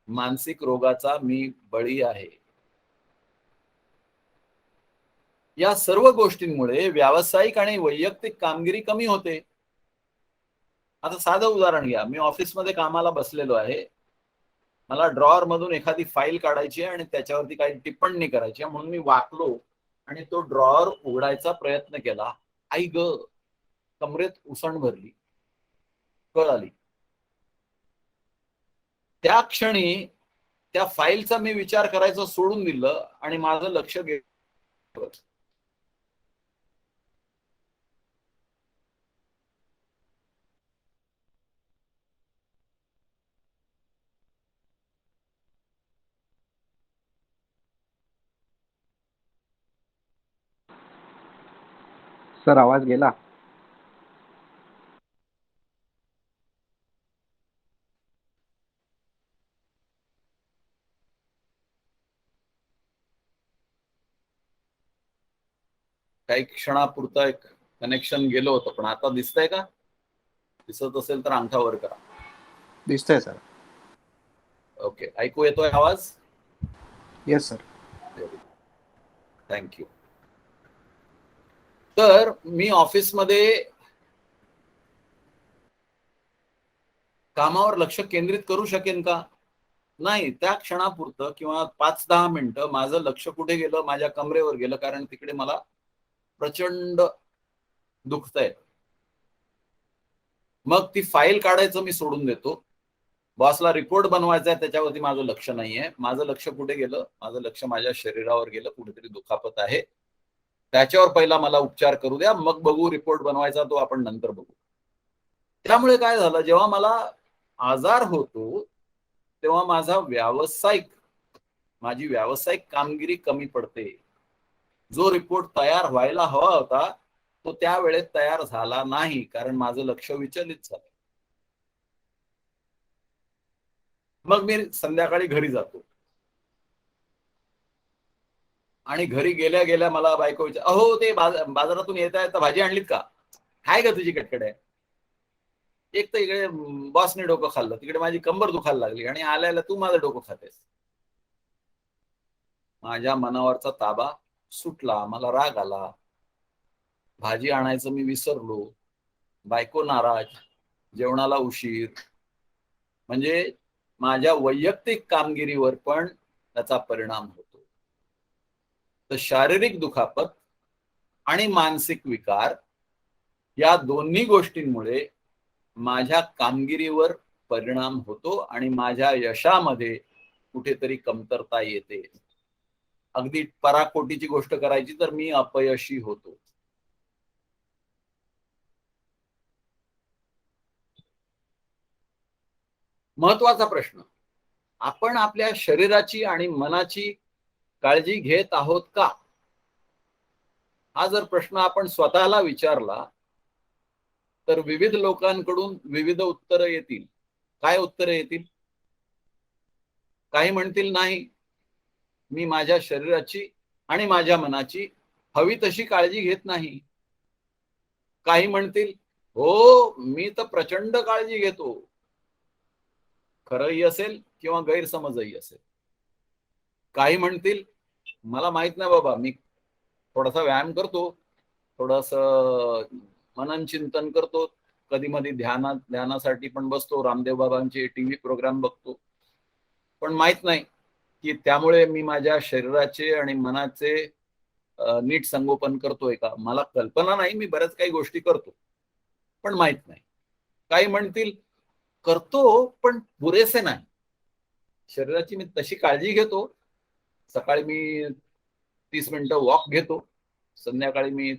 मानसिक रोगाचा मी बळी आहे. या सर्व गोष्टींमुळे व्यावसायिक आणि वैयक्तिक कामगिरी कमी होते. आता साधं उदाहरण घ्या. मी ऑफिसमध्ये कामाला बसलेलो आहे मला ड्रॉअर मधून एखादी फाईल काढायची आहे आणि त्याच्यावरती काही टिप्पणी करायची आहे, म्हणून मी वाकलो आणि तो ड्रॉअर उघडायचा प्रयत्न केला. आई ग, कमरेत उसण भरली, कळ आली. त्या क्षणी त्या फाईलचा मी विचार करायचं सोडून दिलं आणि माझं लक्ष गेलं. सर आवाज गेला. काही क्षणापुरता एक कनेक्शन गेलं होतं, पण आता दिसतंय का? दिसत असेल तर अंगठा वर करा. दिसतंय सर. ओके, ऐकू येतोय आवाज? Yes sir. थँक्यू. तर मी ऑफिसमध्ये कामावर लक्ष केंद्रित करू शकेन का? नाही. त्या क्षणापुरतं किंवा 5-10 मिनिटं माझं लक्ष कुठे गेलं? माझ्या कमरेवर गेलं, कारण तिकडे मला प्रचंड दुखतंय. मग ती फाईल काढायचं मी सोडून देतो. बॉसला रिपोर्ट बनवायचा आहे, त्याच्यावरती माझं लक्ष नाहीये. माझं लक्ष कुठे गेलं? माझं लक्ष माझ्या शरीरावर गेलं. कुठेतरी दुखापत आहे, त्याच्यावर पहिला मला उपचार करू द्या, मग बघू रिपोर्ट बनवायचा तो आपण नंतर बघू. त्यामुळे काय झालं, जेव्हा मला आजार होतो तेव्हा माझी व्यावसायिक कामगिरी कमी पडते. जो रिपोर्ट तयार व्हायला हवा होता तो त्या वेळेत तयार झाला नाही, कारण माझं लक्ष विचलित झालं. मग मी संध्याकाळी घरी जातो आणि घरी गेल्या गेल्या मला बायको विचार, अहो ते बाजारातून येता येता भाजी आणलीत का? काय ग तुझी कटकट आहे? एक तर इकडे बॉसने डोकं खाल्लं, तिकडे माझी कंबर दुखायला लागली आणि आल्याला तू माझं डोकं खातेस. माझ्या मनावरचा ताबा सुटला, मला राग आला. भाजी आणायचं मी विसरलो, बायको नाराज, जेवणाला उशीर. म्हणजे माझ्या वैयक्तिक कामगिरीवर पण त्याचा परिणाम होतो. तर शारीरिक दुखापत आणि मानसिक विकार या दोन्ही गोष्टींमुळे माझ्या कामगिरीवर परिणाम होतो आणि माझ्या यशामध्ये कुठेतरी कमतरता येते. अगदी पराकोटीची गोष्ट करायची तर मी अपयशी होतो. महत्वाचा प्रश्न, आपण आपल्या शरीराची आणि मनाची काळजी घेत आहोत का? हा जर प्रश्न आपण स्वतःला विचारला तर विविध लोकांकडून विविध उत्तरं येतील. काय उत्तरं येतील? काही म्हणतील नाही, मी माझ्या शरीराची आणि माझ्या मनाची हवी तशी काळजी घेत नाही. काही म्हणतील, हो मी तर प्रचंड काळजी घेतो. खरंही असेल किंवा गैरसमजही असेल. काही म्हणतील, मला माहित नाही बाबा, मी थोडासा व्यायाम करतो, थोडस मनन चिंतन करतो, कधी मधी ध्यानासाठी पण बसतो, रामदेव बाबांचे टीव्ही प्रोग्राम बघतो, पण माहित नाही की त्यामुळे मी माझ्या शरीराचे आणि मनाचे नीट संगोपन करतोय का. मला कल्पना नाही, मी बऱ्याच काही गोष्टी करतो पण माहित नाही. काही म्हणतील करतो पण पुरेसे नाही. शरीराची मी तशी काळजी घेतो, सकाळी मी 30 मिनिटं वॉक घेतो, संध्याकाळी मी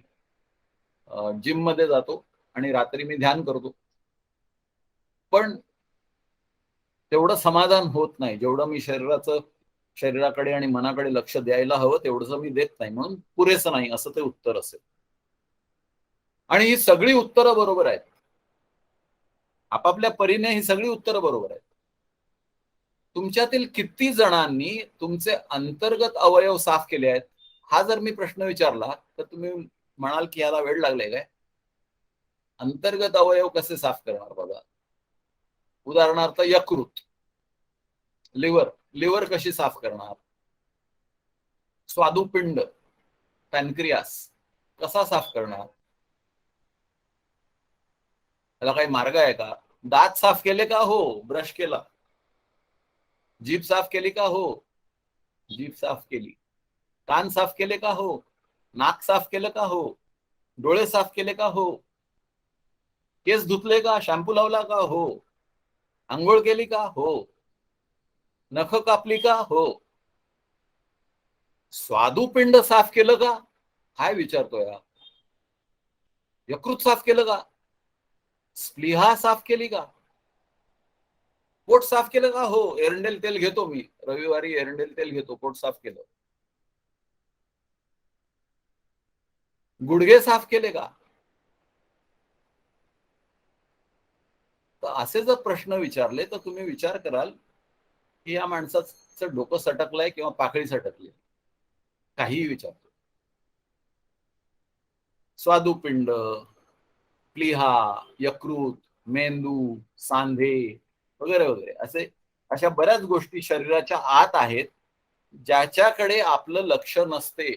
जिम मध्ये जातो आणि रात्री मी ध्यान करतो, पण तेवढं समाधान होत नाही. जेवढं मी शरीराकडे आणि मनाकडे लक्ष द्यायला हवं तेवढंच मी देत नाही, म्हणून पुरेसं नाही असं ते उत्तर असेल. आणि ही सगळी उत्तरं बरोबर आहेत. आपापल्या परीने ही सगळी उत्तरं बरोबर आहेत. तुमच्यातील किती जणांनी तुमचे अंतर्गत अवयव साफ केले आहेत? हा जर मी प्रश्न विचारला तर तुम्ही म्हणाल की याला वेळ लागलाय काय? अंतर्गत अवयव कसे साफ करणार बघा. उदाहरणार्थ यकृत, लिव्हर कशी साफ करणार? स्वादुपिंड, पॅनक्रियास कसा साफ करणार? त्याला काही मार्ग आहे का? दात साफ केले का? हो, ब्रश केला. जीभ साफ केली का? हो, जीभ साफ केली. कान साफ केले का? हो. नाक साफ केलं का? हो. डोळे साफ केले का? हो. केस धुतले का? शॅम्पू लावला का? हो. आंघोळ केली का? हो. नख कापली का? हो. स्वादुपिंड साफ केलं का? काय विचारतोय? यकृत साफ केलं का? स्प्लिहा साफ केली का? पोट साफ केलं का? हो. एरंडेल तेल घेतो मी, रविवारी एरंडेल तेल घेतो, पोट साफ केलं. गुडघे साफ केले का? तर असे जर प्रश्न विचारले तर तुम्ही विचार कराल की या माणसाचं डोकं सटकलंय किंवा पाकळी सटकली. काहीही विचारतो. स्वादुपिंड, प्लीहा, यकृत, मेंदू, सांधे वगैरे वगैरे अशा बऱ्याच गोष्टी शरीराच्या आत आहेत ज्याच्याकडे आपलं लक्ष नसते.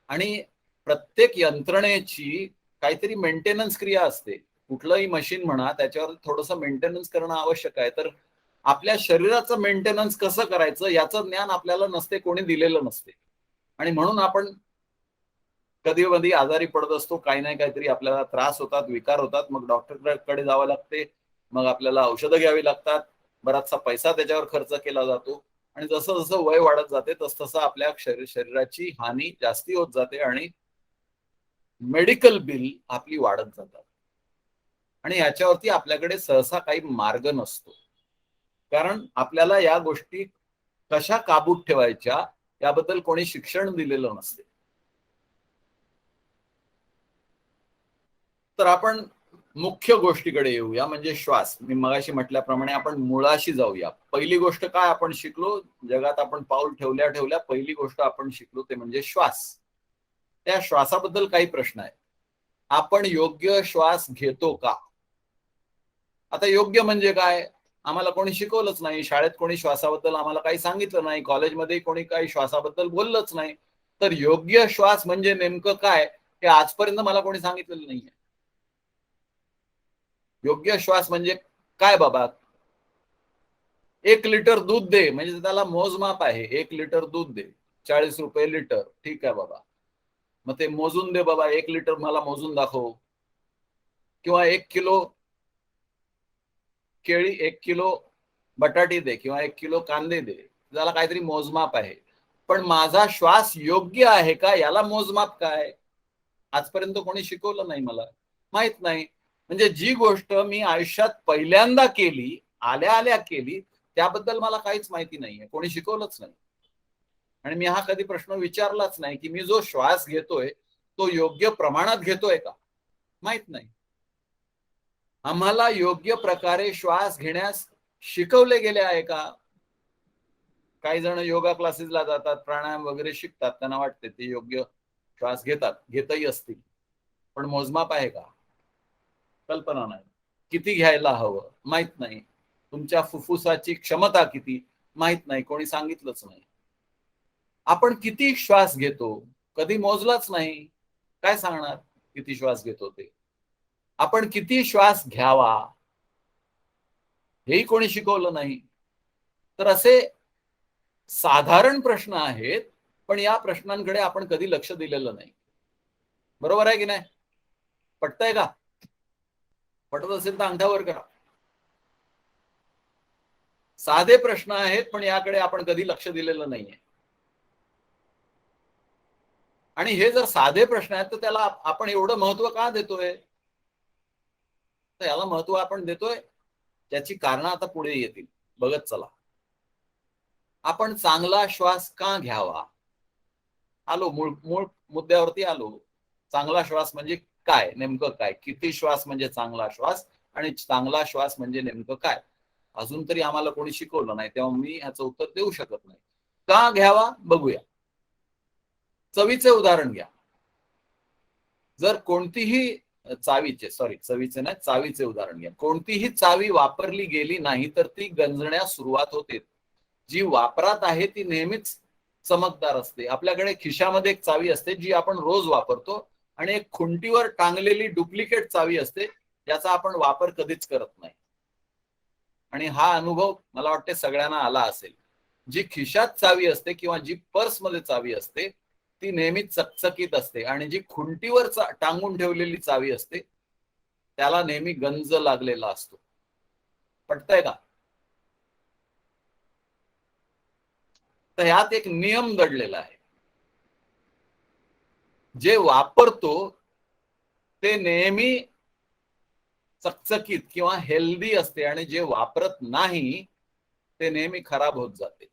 आणि प्रत्येक यंत्रणेची काहीतरी मेंटेनन्स क्रिया असते. कुठलंही मशीन म्हणा, त्याच्यावर थोडंसं मेंटेनन्स करणं आवश्यक आहे. तर आपल्या शरीराचं मेंटेनन्स कसं करायचं याचं ज्ञान आपल्याला नसते, कोणी दिलेलं नसते. आणि म्हणून आपण कधी कधी आजारी पडत असतो, काही नाही काहीतरी आपल्याला त्रास होतात, विकार होतात, मग डॉक्टरकडे जावं लागते, मग आपल्याला औषधं घ्यावी लागतात, बराचसा पैसा त्याच्यावर खर्च केला जातो. आणि जसं जसं वय वाढत जाते तसं आपल्या शरीराची हानी जास्ती होत जाते आणि मेडिकल बिल आपली वाढत जातात. आणि याच्यावरती आपल्याकडे सहसा काही मार्ग नसतो, कारण आपल्याला या गोष्टी कशा काबूत ठेवायच्या याबद्दल कोणी शिक्षण दिलेलं नसते. तर आपण मुख्य गोष्टीकडे येऊया, म्हणजे श्वास. मी मगाशी म्हटल्याप्रमाणे आपण मुळाशी जाऊया. पहिली गोष्ट काय आपण शिकलो, जगात आपण पाऊल ठेवल्या ठेवल्या पहिली गोष्ट आपण शिकलो ते म्हणजे श्वास. त्या श्वासाबद्दल काही प्रश्न आहेत. आपण योग्य श्वास घेतो का? आता योग्य म्हणजे काय? आम्हाला कोणी शिकवलंच नाही, शाळेत कोणी श्वासाबद्दल आम्हाला काही सांगितलं नाही, कॉलेजमध्ये कोणी काही श्वासाबद्दल बोललंच नाही. तर योग्य श्वास म्हणजे नेमकं काय हे आजपर्यंत मला कोणी सांगितलेलं नाहीये. योग्य श्वास म्हणजे काय बाबा? 1 लिटर दूध दे, म्हणजे त्याला मोजमाप आहे. 1 लिटर दूध दे, 40 रुपये लिटर. ठीक आहे बाबा, मग ते मोजून दे बाबा, 1 लिटर मला मोजून दाखव. किंवा 1 किलो केळी, 1 किलो बटाटे दे, किंवा 1 किलो कांदे दे. त्याला काहीतरी मोजमाप आहे. पण माझा श्वास योग्य आहे का याला मोजमाप काय? आजपर्यंत कोणी शिकवलं नाही, मला माहित नाही. म्हणजे जी गोष्ट मी आयुष्यात पहिल्यांदा केली, आल्या आल्या केली, त्याबद्दल मला काहीच माहिती नाहीये, कोणी शिकवलंच नाही. आणि मी हा कधी प्रश्न विचारलाच नाही की मी जो श्वास घेतोय तो योग्य प्रमाणात घेतोय का? माहित नाही. आम्हाला योग्य प्रकारे श्वास घेण्यास शिकवले गेले आहे का? काही जण योगा क्लासेसला जातात, प्राणायाम वगैरे शिकतात, त्यांना वाटते ते योग्य श्वास घेतात, घेतही असतील, पण मोजमाप आहे का? कल्पना नाही. किती घ्यायला हवं माहित नाही. तुमच्या फुफ्फुसाची क्षमता किती माहित नाही, कोणी सांगितलंच नाही. आपण किती श्वास घेतो कधी मोजलाच नाही, काय सांगणार किती श्वास घेतो ते? आपण किती श्वास घ्यावा हेही कोणी शिकवलं नाही. तर असे साधारण प्रश्न आहेत, पण या प्रश्नांकडे आपण कधी लक्ष दिलेलं नाही. बरोबर आहे की नाही? पटतंय का? पटत असेल तर अंगठावर करा. साधे प्रश्न आहेत, पण याकडे आपण कधी लक्ष दिलेलं नाहीये. आणि हे जर साधे प्रश्न आहेत तर त्याला आपण एवढं महत्व का देतोय? तर याला महत्व आपण देतोय, त्याची कारणं आता पुढे येतील, बघत चला. आपण चांगला श्वास का घ्यावा? आलो मूळ मुद्द्यावरती आलो. चांगला श्वास म्हणजे काय, नेमकं काय? किती श्वास म्हणजे चांगला श्वास, आणि चांगला श्वास म्हणजे नेमकं काय? अजून तरी आम्हाला कोणी शिकवलं नाही, तेव्हा मी याचं उत्तर देऊ शकत नाही. का घ्यावा बघूया. चवीचे उदाहरण घ्या. जर कोणतीही चवीचे नाही, चावीचे उदाहरण घ्या. कोणतीही चावी वापरली गेली नाही तर ती गंजण्यास सुरुवात होते. जी वापरात आहे ती नेहमीच चमकदार असते. आपल्याकडे खिशामध्ये एक चावी असते जी आपण रोज वापरतो, आणि एक खुंटीवर टांगलेली डुप्लिकेट चावी असते ज्याचा आपण वापर कधीच करत नाही. आणि हा अनुभव मला वाटते सगळ्यांना आला असेल. जी खिशात चावी असते किंवा जी पर्समध्ये चावी असते ती नेहमी चकचकीत असते, आणि जी खुंटीवर टांगून ठेवलेली चावी असते त्याला नेहमी गंज लागलेला असतो. पटतंय का? तर ह्यात एक नियम दडलेला आहे. जे वापरतो ते नेहमी चकचकीत किंवा हेल्दी असते, आणि जे वापरत नाही ते नेहमी खराब होत जाते.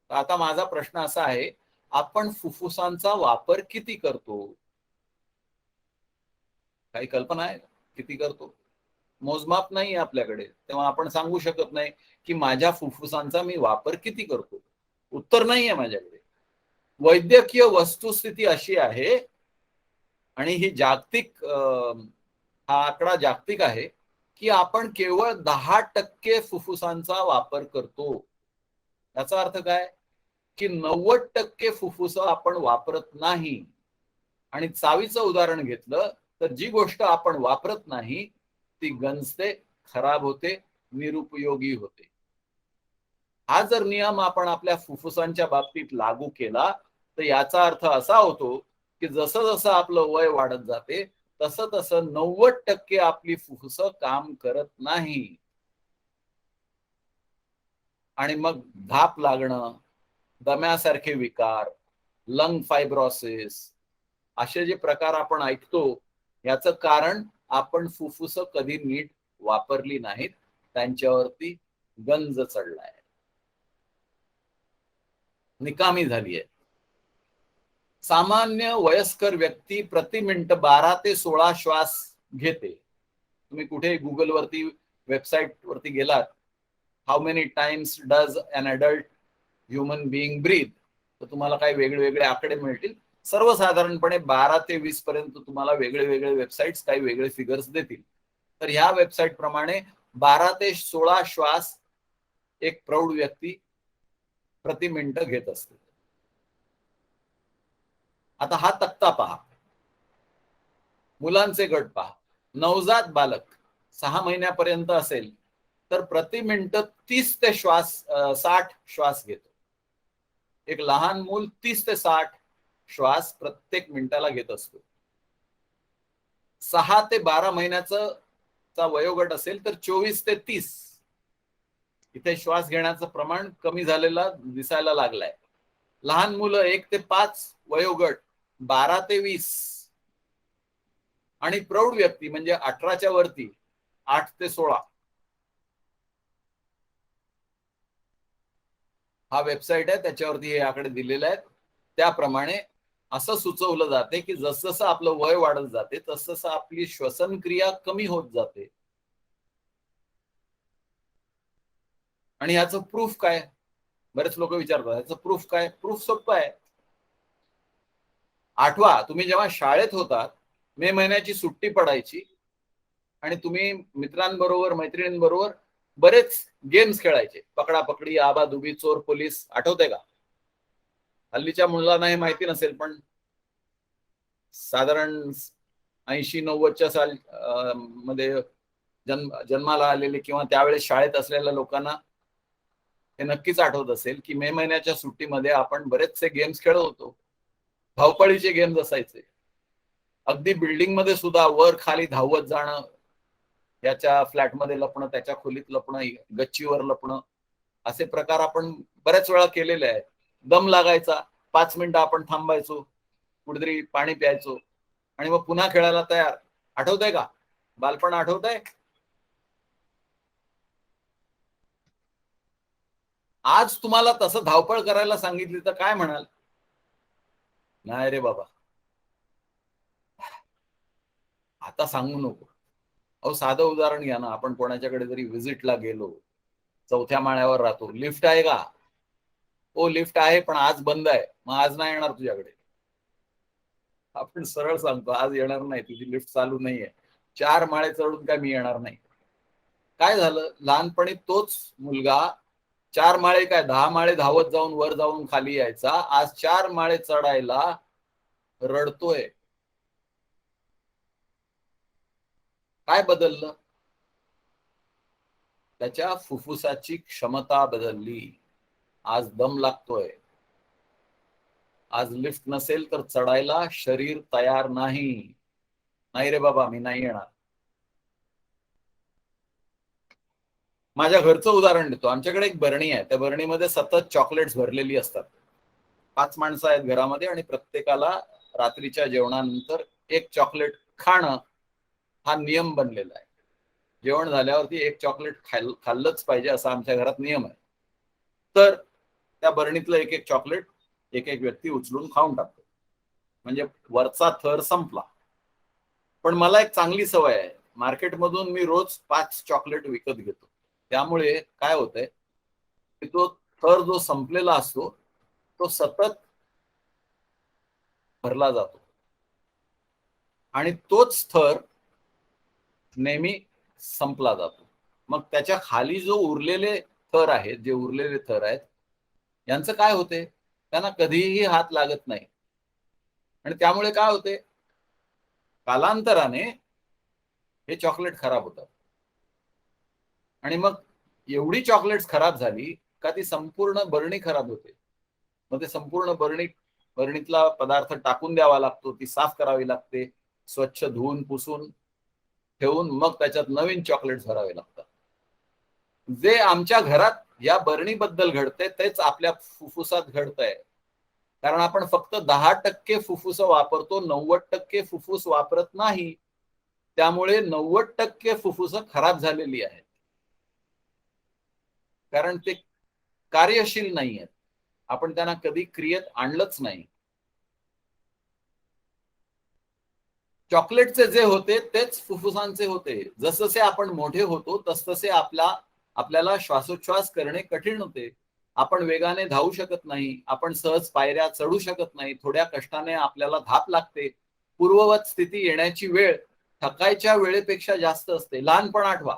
आता माझा प्रश्न असा आहे, आपण फुफ्फुसांचा वापर किती करतो? काही कल्पना आहे किती करतो? मोजमाप नाही आपल्याकडे, तेव्हा आपण सांगू शकत नाही की माझ्या फुफ्फुसांचा मी वापर किती करतो. उत्तर नाहीये माझ्याकडे. वैद्यकीय वस्तुस्थिती अशी आहे, आणि ही जागतिक हा आकडा जागतिक आहे, की आपण केवळ 10% फुफ्फुसांचा वापर करतो. याचा अर्थ काय? की 90% फुफ्फुस आपण वापरत नाही. आणि चावीचं उदाहरण घेतलं तर जी गोष्ट आपण वापरत नाही ती गंजते, खराब होते, निरुपयोगी होते. हा जर नियम आपण आपल्या फुफ्फुसांच्या बाबतीत लागू केला तर याचा अर्थ असा होतो की जसं जसं आपलं वय वाढत जाते तसं तसं 90% आपली फुफ्फुस काम करत नाही, आणि मग धाप लागणं, दम्यासारखे विकार, लंग फायब्रोसिस असे जे प्रकार आपण ऐकतो याचं कारण आपण फुफ्फुस कधी नीट वापरली नाहीत, त्यांच्यावरती गंज चढलाय, निकामी झाली आहे. सामान्य वयस्कर व्यक्ती प्रति मिनिट 12 ते 16 श्वास घेते. तुम्ही कुठे गुगल वरती, वेबसाईट वरती गेलात, how many times does an adult human being breathe, तर तुम्हाला काही वेगळे आकडे मिळतील. सर्वसाधारणपणे 12 ते 20 पर्यंत तुम्हाला वेगळे वेबसाईट्स काही वेगळे फिगर्स देतील. तर ह्या वेबसाईट प्रमाणे 12 ते 16 श्वास एक प्रौढ व्यक्ती प्रति मिनिट घेत असते. आता हा तक्ता पहा. मुलांचे गट पहा. नवजात बालक 6 महिन्यापर्यंत असेल तर प्रति मिनिट 30 ते 60 श्वास घेतो. एक लहान मूल 30 ते 60 श्वास प्रत्येक मिनिटाला घेत असतो. 6 ते 12 महिन्याचा वयोगट असेल तर 24 ते 30 इथे श्वास घेण्याचं प्रमाण कमी झालेला दिसायला लागलाय. लहान मुलं 1 ते 5 वयोगट 12 ते 20, आणि प्रौढ व्यक्ती म्हणजे 18च्या वरती 8 ते 16. हा वेबसाईट आहे, त्याच्यावरती हे आकडे दिलेले आहेत. त्याप्रमाणे असं सुचवलं जाते की जसं आपलं वय वाढत जाते तसं आपली श्वसन क्रिया कमी होत जाते. आणि याचं प्रूफ काय? बरेच लोक विचारतात याचं प्रूफ काय? प्रूफ सोपं आहे. आठवा, तुम्ही जेव्हा शाळेत होतात, मे महिन्याची सुट्टी पडायची आणि तुम्ही मित्रांबरोबर, मैत्रिणींबरोबर बरेच गेम्स खेळायचे. पकडापकडी, आबाधुबी, चोर पोलीस, आठवतंय का? हल्लीच्या मुलांना हे माहिती नसेल, पण साधारण 80-90च्या साल मध्ये जन्माला आलेले किंवा त्यावेळेस शाळेत असलेल्या लोकांना हे नक्कीच आठवत असेल की मे महिन्याच्या सुट्टीमध्ये आपण बरेचसे गेम्स खेळत होतो. धावपळीचे गेम्स असायचे. अगदी बिल्डिंग मध्ये सुद्धा वर खाली धावत जाणं, याच्या फ्लॅटमध्ये लपणं, त्याच्या खोलीत लपणं, गच्चीवर लपणं, असे प्रकार आपण बऱ्याच वेळा केलेले आहेत. दम लागायचा, 5 मिनिटं आपण थांबायचो, कुठेतरी पाणी प्यायचो आणि मग पुन्हा खेळायला तयार. आठवतंय का? बालपण आठवतंय? आज तुम्हाला तसं धावपळ करायला सांगितली तर काय म्हणाल? नाही रे बाबा, आता सांगू नको. अहो, साधं उदाहरण घ्या ना. आपण कोणाच्याकडे जरी व्हिजिटला गेलो, 4थ्या माळ्यावर राहतो, लिफ्ट आहे का? हो, लिफ्ट आहे पण आज बंद आहे. मग आज नाही येणार तुझ्याकडे. आपण सरळ सांगतो आज येणार नाही, तुझी लिफ्ट चालू नाहीये. 4 माळे चढून काय मी येणार नाही. काय झालं? लहानपणी तोच मुलगा 4 माळे काय 10 माळे धावत जाऊन वर जाऊन खाली यायचा, आज 4 माळे चढायला रडतोय. काय बदललं? त्याच्या फुफ्फुसाची क्षमता बदलली. आज दम लागतोय. आज लिफ्ट नसेल तर चढायला शरीर तयार नाही. नाही रे बाबा, मी नाही येणार. माझ्या घरचं उदाहरण देतो. आमच्याकडे एक बरणी आहे. त्या बरणीमध्ये सतत चॉकलेट्स भरलेली असतात. 5 माणसं आहेत घरामध्ये आणि प्रत्येकाला रात्रीच्या जेवणानंतर एक चॉकलेट खाणं हा नियम बनलेला आहे. जेवण झाल्यावरती एक चॉकलेट खाल्लंच पाहिजे असा आमच्या घरात नियम आहे. तर त्या बरणीतलं एक एक चॉकलेट एक एक व्यक्ती उचलून खाऊन टाकतो. म्हणजे वरचा थर संपला. पण मला एक चांगली सवय आहे. मार्केटमधून मी रोज 5 चॉकलेट विकत घेतो. त्यामुळे काय होतंय की तो थर जो संपलेला असतो तो सतत भरला जातो आणि तोच थर नेहमी संपला जातो. मग त्याच्या खाली जो उरलेले थर आहेत, जे उरलेले थर आहेत, यांचं काय होते? त्यांना कधीही हात लागत नाही आणि त्यामुळे काय होते? कालांतराने हे चॉकलेट खराब होतात आणि मग एवढी चॉकलेट्स खराब झाली का ती संपूर्ण बरणी खराब होते. मग ते संपूर्ण बरणीतला पदार्थ टाकून द्यावा लागतो, ती साफ करावी लागते, स्वच्छ धुवून पुसून ठेवून मग त्याच्यात नवीन चॉकलेट्स भरावे लागतात. जे आमच्या घरात या बरणीबद्दल घडतंय तेच आपल्या फुफ्फुसात घडतंय. कारण आपण फक्त 10% फुफ्फुस वापरतो, 90% फुफ्फुस वापरत नाही. त्यामुळे 90% फुफ्फुस खराब झालेली आहेत. कारण ते कार्यशील नाही आहेत. आपण त्यांना कधी क्रियेत आणलंच नाही. चॉकलेटचे जे होते तेच फुफ्फुसांचे होते. जसजसे आपण मोठे होतो तसतसे आपल्याला श्वासोच्छ्वास करणे कठीण होते. आपण वेगाने धावू शकत नाही. आपण सहज पायऱ्या चढू शकत नाही. थोड्या कष्टाने आपल्याला धाप लागते. पूर्ववत स्थिती येण्याची वेळ थकायच्या वेळेपेक्षा जास्त असते. लहानपण आठवा.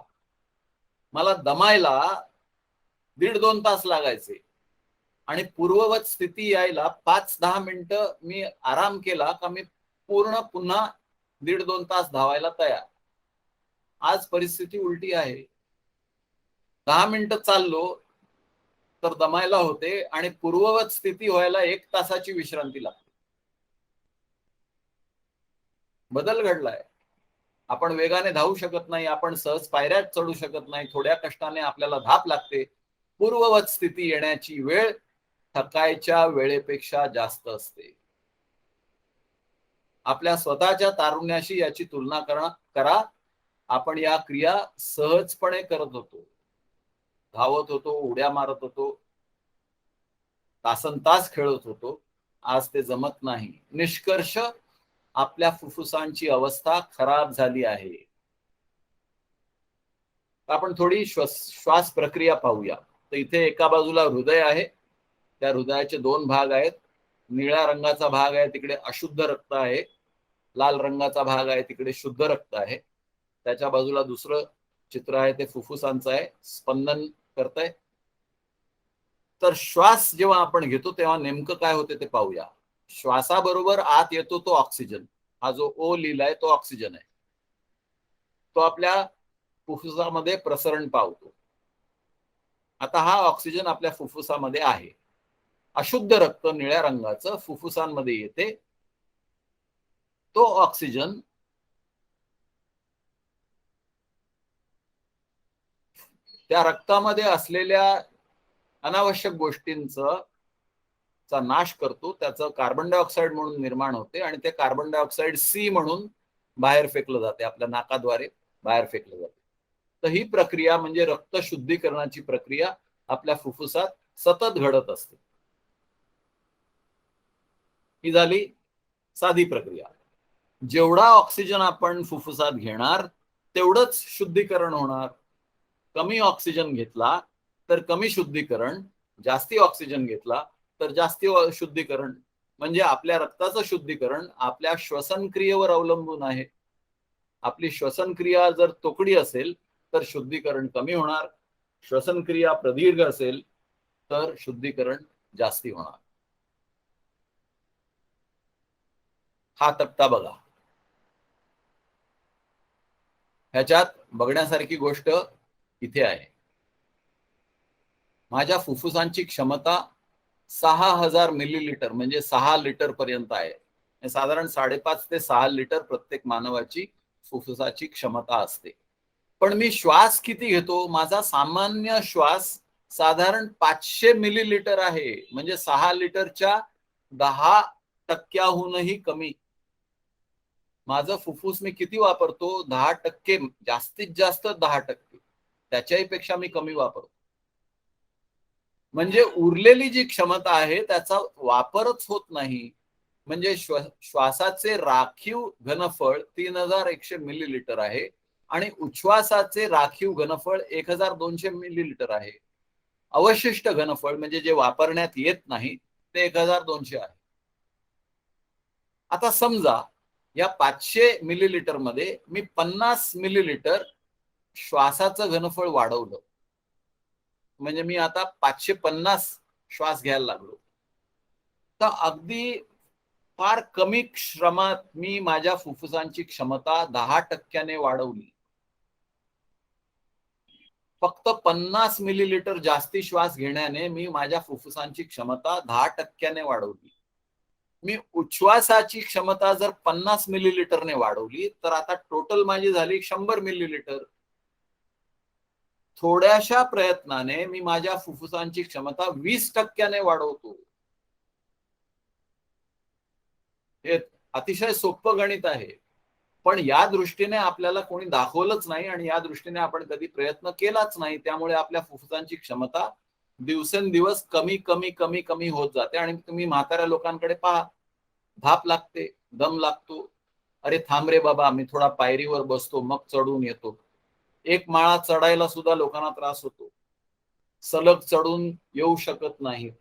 मला दमायला 1.5-2 तास लागायचे आणि पूर्ववत स्थिती यायला 5-10 मिनिटं मी आराम केला का मी पूर्ण पुन्हा 1.5-2 तास धावायला तयार. आज परिस्थिती उलटी आहे. 10 मिनिटं चाललो तर दमायला होते आणि पूर्ववत स्थिती व्हायला 1 तासाची विश्रांती लागते. बदल घडलाय. आपण वेगाने धावू शकत नाही. आपण सहज पायऱ्या चढू शकत नाही. थोड्या कष्टाने आपल्याला धाप लागते. पूर्ववत स्थिती येण्याची वेळ थकायच्या वेळेपेक्षा जास्त असते. आपल्या स्वतःच्या तारुण्याशी याची तुलना करा. आपण या क्रिया सहजपणे करत होतो. धावत होतो, उड्या मारत होतो, तासनतास खेळत होतो. आज ते जमत नाही. निष्कर्ष आपल्या फुफ्फुसांची अवस्था खराब झाली आहे. आपण थोडी श्वास प्रक्रिया पाहूया. तर इथे एका बाजूला हृदय आहे. त्या हृदयाचे 2 भाग आहेत. निळ्या रंगाचा भाग आहे तिकडे अशुद्ध रक्त आहे. लाल रंगाचा भाग आहे तिकडे शुद्ध रक्त आहे. त्याच्या बाजूला दुसरं चित्र आहे ते फुफ्फुसांचं आहे. स्पंदन करतंय. तर श्वास जेव्हा आपण घेतो तेव्हा नेमकं काय होते ते पाहूया. श्वासाबरोबर आत येतो तो ऑक्सिजन. हा जो ओ लिहिलाय तो ऑक्सिजन आहे. तो आपल्या फुफ्फुसामध्ये प्रसरण पावतो. आता हा ऑक्सिजन आपल्या फुफ्फुसामध्ये आहे. अशुद्ध रक्त निळ्या रंगाचं फुफ्फुसांमध्ये येते. तो ऑक्सिजन त्या रक्तामध्ये असलेल्या अनावश्यक गोष्टींचा नाश करतो. त्याचं कार्बन डायऑक्साईड म्हणून निर्माण होते आणि ते कार्बन डायऑक्साईड सी म्हणून बाहेर फेकलं जाते. आपल्या नाकाद्वारे बाहेर फेकलं जाते. तर ही प्रक्रिया म्हणजे रक्त शुद्धीकरणाची प्रक्रिया आपल्या फुफ्फुसात सतत घडत असते. ही झाली साधी प्रक्रिया. जेवढा ऑक्सिजन आपण फुफ्फुसात घेणार तेवढंच शुद्धीकरण होणार. कमी ऑक्सिजन घेतला तर कमी शुद्धीकरण, जास्ती ऑक्सिजन घेतला तर जास्ती शुद्धीकरण. म्हणजे आपल्या रक्ताचं शुद्धीकरण आपल्या श्वसनक्रियेवर अवलंबून आहे. आपली श्वसनक्रिया जर तोकडी असेल तर शुद्धीकरण कमी होणार. श्वसनक्रिया प्रदीर्घ असेल तर शुद्धीकरण जास्ती होणार. हा तक्ता बघा. ह्याच्यात बघण्यासारखी गोष्ट इथे आहे. माझ्या फुफ्फुसांची क्षमता 6,000 मिलीलिटर म्हणजे 6 लिटर पर्यंत आहे. साधारण 5.5 ते 6 लिटर प्रत्येक मानवाची फुफ्फुसाची क्षमता असते. पण मी श्वास किती घेतो? माझा सामान्य श्वास साधारण 500 मिलीलिटर आहे, म्हणजे 6 लिटरच्या 10% कमी. माझं फुफ्फुस मी किती वापरतो? 10%, जास्तीत जास्त 10%. त्याच्याही पेक्षा मी कमी वापरतो. म्हणजे उरलेली जी क्षमता आहे त्याचा वापरच होत नाही. म्हणजे श्वासाचे राखीव घनफळ 3100 मिलीलिटर आहे आणि उच्छ्वासाचे राखीव घनफळ 1200 मिलीलिटर आहे. अवशिष्ट घनफळ म्हणजे जे वापरण्यात येत नाही ते 1200 आहे. आता समजा या 500 मिलीलिटर मध्ये मी 50 मिलीलिटर श्वासाचं घनफळ वाढवलं, म्हणजे मी आता 550 श्वास घ्यायला लागलो, तर अगदी फार कमी श्रमात मी माझ्या फुफ्फुसांची क्षमता 10% वाढवली. फक्त 50 मिलीलिटर जास्ती श्वास घेण्याने मी माझ्या फुफ्फुसांची क्षमता 10% वाढवली. मी उच्छ्वासाची क्षमता जर 50 मिलीलिटरने वाढवली तर आता टोटल माझी झाली 100 मिलीलिटर. थोड्याशा प्रयत्नाने मी माझ्या फुफ्फुसांची क्षमता 20% वाढवतो. हे अतिशय सोपं गणित आहे, पण या दृष्टीने आपल्याला कोणी दाखवलंच नाही आणि या दृष्टीने आपण कधी प्रयत्न केलाच नाही. त्यामुळे आपल्या फुफ्फुसांची क्षमता दिवसेंदिवस कमी कमी कमी कमी होत जाते. आणि तुम्ही म्हाताऱ्या लोकांकडे पहा, धाप लागते, दम लागतो, अरे थांब रे बाबा मी थोडा पायरीवर बसतो मग चढून येतो. एक माळा चढायला सुद्धा लोकांना त्रास होतो, सलग चढून येऊ शकत नाहीत.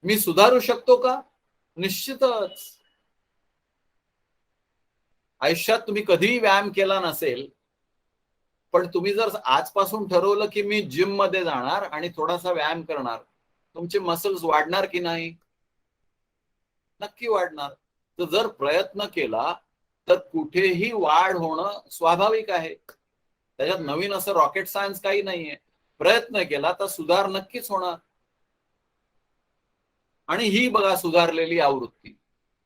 मी सुधारू शकतो का? निश्चितच. आयुष्यात तुम्ही कधीही व्यायाम केला नसेल, पण तुम्ही जर आजपासून ठरवलं की मी जिम मध्ये जाणार आणि थोडासा व्यायाम करणार, तुमचे मसल्स वाढणार की नाही? नक्की वाढणार. तर जर प्रयत्न केला तर कुठेही वाढ होणं स्वाभाविक आहे. त्याच्यात नवीन असं रॉकेट सायन्स काही नाहीये. प्रयत्न केला तर सुधार नक्कीच होणार. आणि ही बघा सुधारलेली आवृत्ती,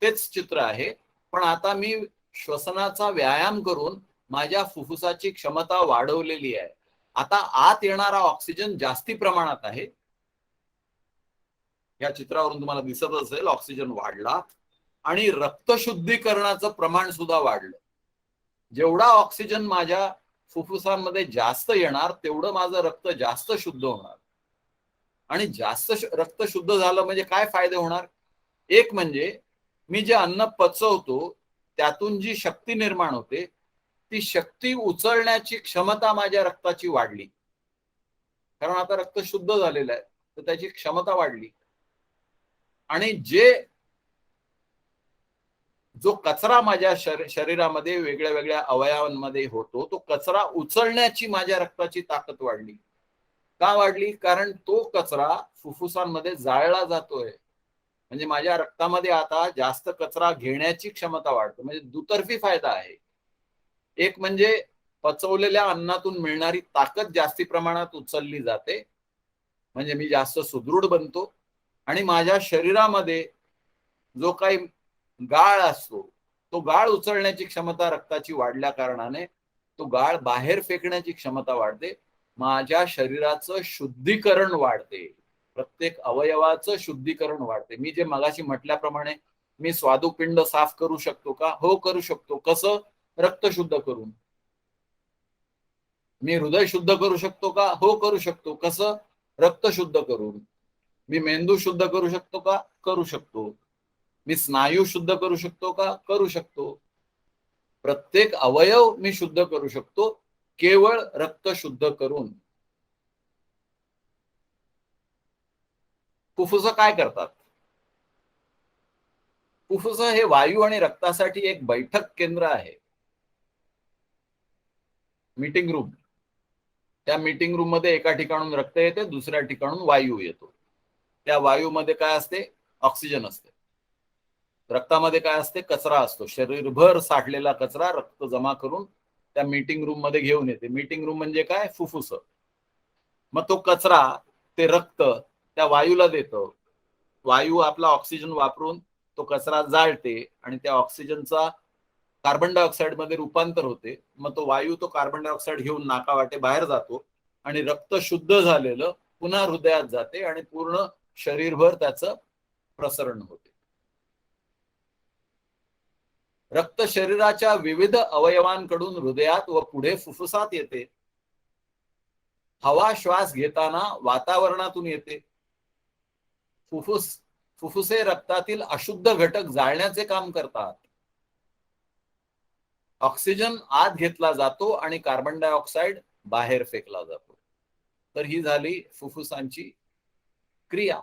तेच चित्र आहे. पण आता मी श्वसनाचा व्यायाम करून माझ्या फुफ्फुसाची क्षमता वाढवलेली आहे. आता आत येणारा ऑक्सिजन जास्ती प्रमाणात आहे. या चित्रावरून तुम्हाला दिसत असेल ऑक्सिजन वाढला आणि रक्तशुद्धीकरणाचं प्रमाण सुद्धा वाढलं. जेवढा ऑक्सिजन माझ्या फुफ्फुसांमध्ये जास्त येणार तेवढं माझं रक्त जास्त शुद्ध होणार. आणि जास्त रक्त शुद्ध झालं म्हणजे काय फायदे होणार? एक म्हणजे मी जे अन्न पचवतो त्यातून जी शक्ती निर्माण होते ती शक्ती उचलण्याची क्षमता माझ्या रक्ताची वाढली, कारण आता रक्त शुद्ध झालेलं आहे तर त्याची क्षमता वाढली. आणि जो कचरा माझ्या शरीरामध्ये वेगळ्या वेगळ्या अवयवांमध्ये होतो तो कचरा उचलण्याची माझ्या रक्ताची ताकद वाढली. का वाढली? कारण तो कचरा फुफ्फुसांमध्ये जाळला जातोय. म्हणजे माझ्या रक्तामध्ये आता जास्त कचरा घेण्याची क्षमता वाढते. म्हणजे दुतर्फी फायदा आहे. एक म्हणजे पचवलेल्या अन्नातून मिळणारी ताकद जास्ती प्रमाणात उचलली जाते, म्हणजे मी जास्त सुदृढ बनतो. आणि माझ्या शरीरामध्ये जो काही गाळ असतो तो गाळ उचलण्याची क्षमता रक्ताची वाढल्या कारणाने तो गाळ बाहेर फेकण्याची क्षमता वाढते. माझ्या शरीराचं शुद्धीकरण वाढते, प्रत्येक अवयवाचं शुद्धीकरण वाढते. मी जे मगाशी म्हटल्याप्रमाणे मी स्वादुपिंड साफ करू शकतो का? हो करू शकतो. कसं? रक्त शुद्ध करून. मी हृदय शुद्ध करू शकतो का? हो करू शकतो. कसं? रक्त शुद्ध करून. मी मेंदू शुद्ध करू शकतो का? करू शकतो. मी स्नायू शुद्ध करू शकतो का? करू शकतो. प्रत्येक अवयव मी शुद्ध करू शकतो केवळ रक्त शुद्ध करून. फुफ्फुस काय करतात? फुफ्फुस हे वायू आणि रक्तासाठी एक बैठक केंद्र आहे, मीटिंग रूम. त्या मीटिंग रूम मध्ये एका ठिकाणून रक्त येते, दुसऱ्या ठिकाणून वायू येतो. त्या वायूमध्ये काय असते? ऑक्सिजन असते. रक्तामध्ये काय असते? कचरा असतो. शरीरभर साठलेला कचरा रक्त जमा करून त्या मीटिंग रूम मध्ये घेऊन येते. मीटिंग रूम म्हणजे काय? फुफ्फुस. मग तो कचरा, ते रक्त त्या वायूला देतं. वायू आपला ऑक्सिजन वापरून तो कचरा जाळते आणि त्या ऑक्सिजनचा कार्बन डायऑक्साईड मध्ये रूपांतर होते. मग तो वायू तो कार्बन डायऑक्साईड घेऊन नाकावाटे बाहेर जातो आणि रक्त शुद्ध झालेलं पुन्हा हृदयात जाते आणि पूर्ण शरीरभर त्याचं प्रसरण होते. रक्त शरीराच्या विविध अवयवांकडून हृदयात व पुढे फुफ्फुसात येते. हवा श्वास घेताना वातावरणातून येते. फुफ्फुसे रक्तातील अशुद्ध घटक जाळण्याचे काम करतात. ऑक्सिजन आत घेतला जातो आणि कार्बन डायऑक्साईड बाहेर फेकला जातो. तर ही झाली फुफ्फुसांची क्रिया.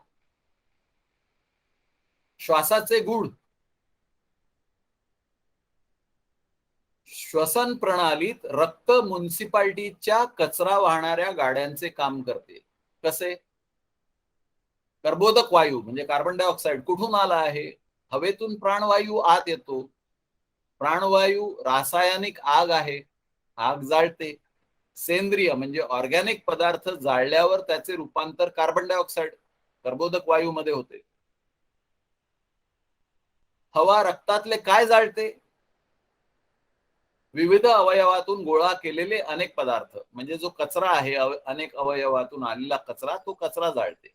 श्वासाचे गुण. श्वसन प्रणालीत रक्त म्युनिसिपालिटीच्या कचरा वाहणाऱ्या गाड्यांचे काम करते. कसे? कर्बोदक वायू म्हणजे कार्बन डायऑक्साईड कुठून आला आहे? हवेतून प्राणवायू आत येतो. प्राणवायू रासायनिक आग आहे, आग जाळते. सेंद्रिय म्हणजे ऑर्गॅनिक पदार्थ जाळल्यावर त्याचे रूपांतर कार्बन डायऑक्साईड कर्बोदक वायूमध्ये होते. हवा रक्तातले काय जाळते? विविध अवयवातून गोळा केलेले अनेक पदार्थ म्हणजे जो कचरा आहे, अनेक अवयवातून आलेला कचरा, तो कचरा जाळते.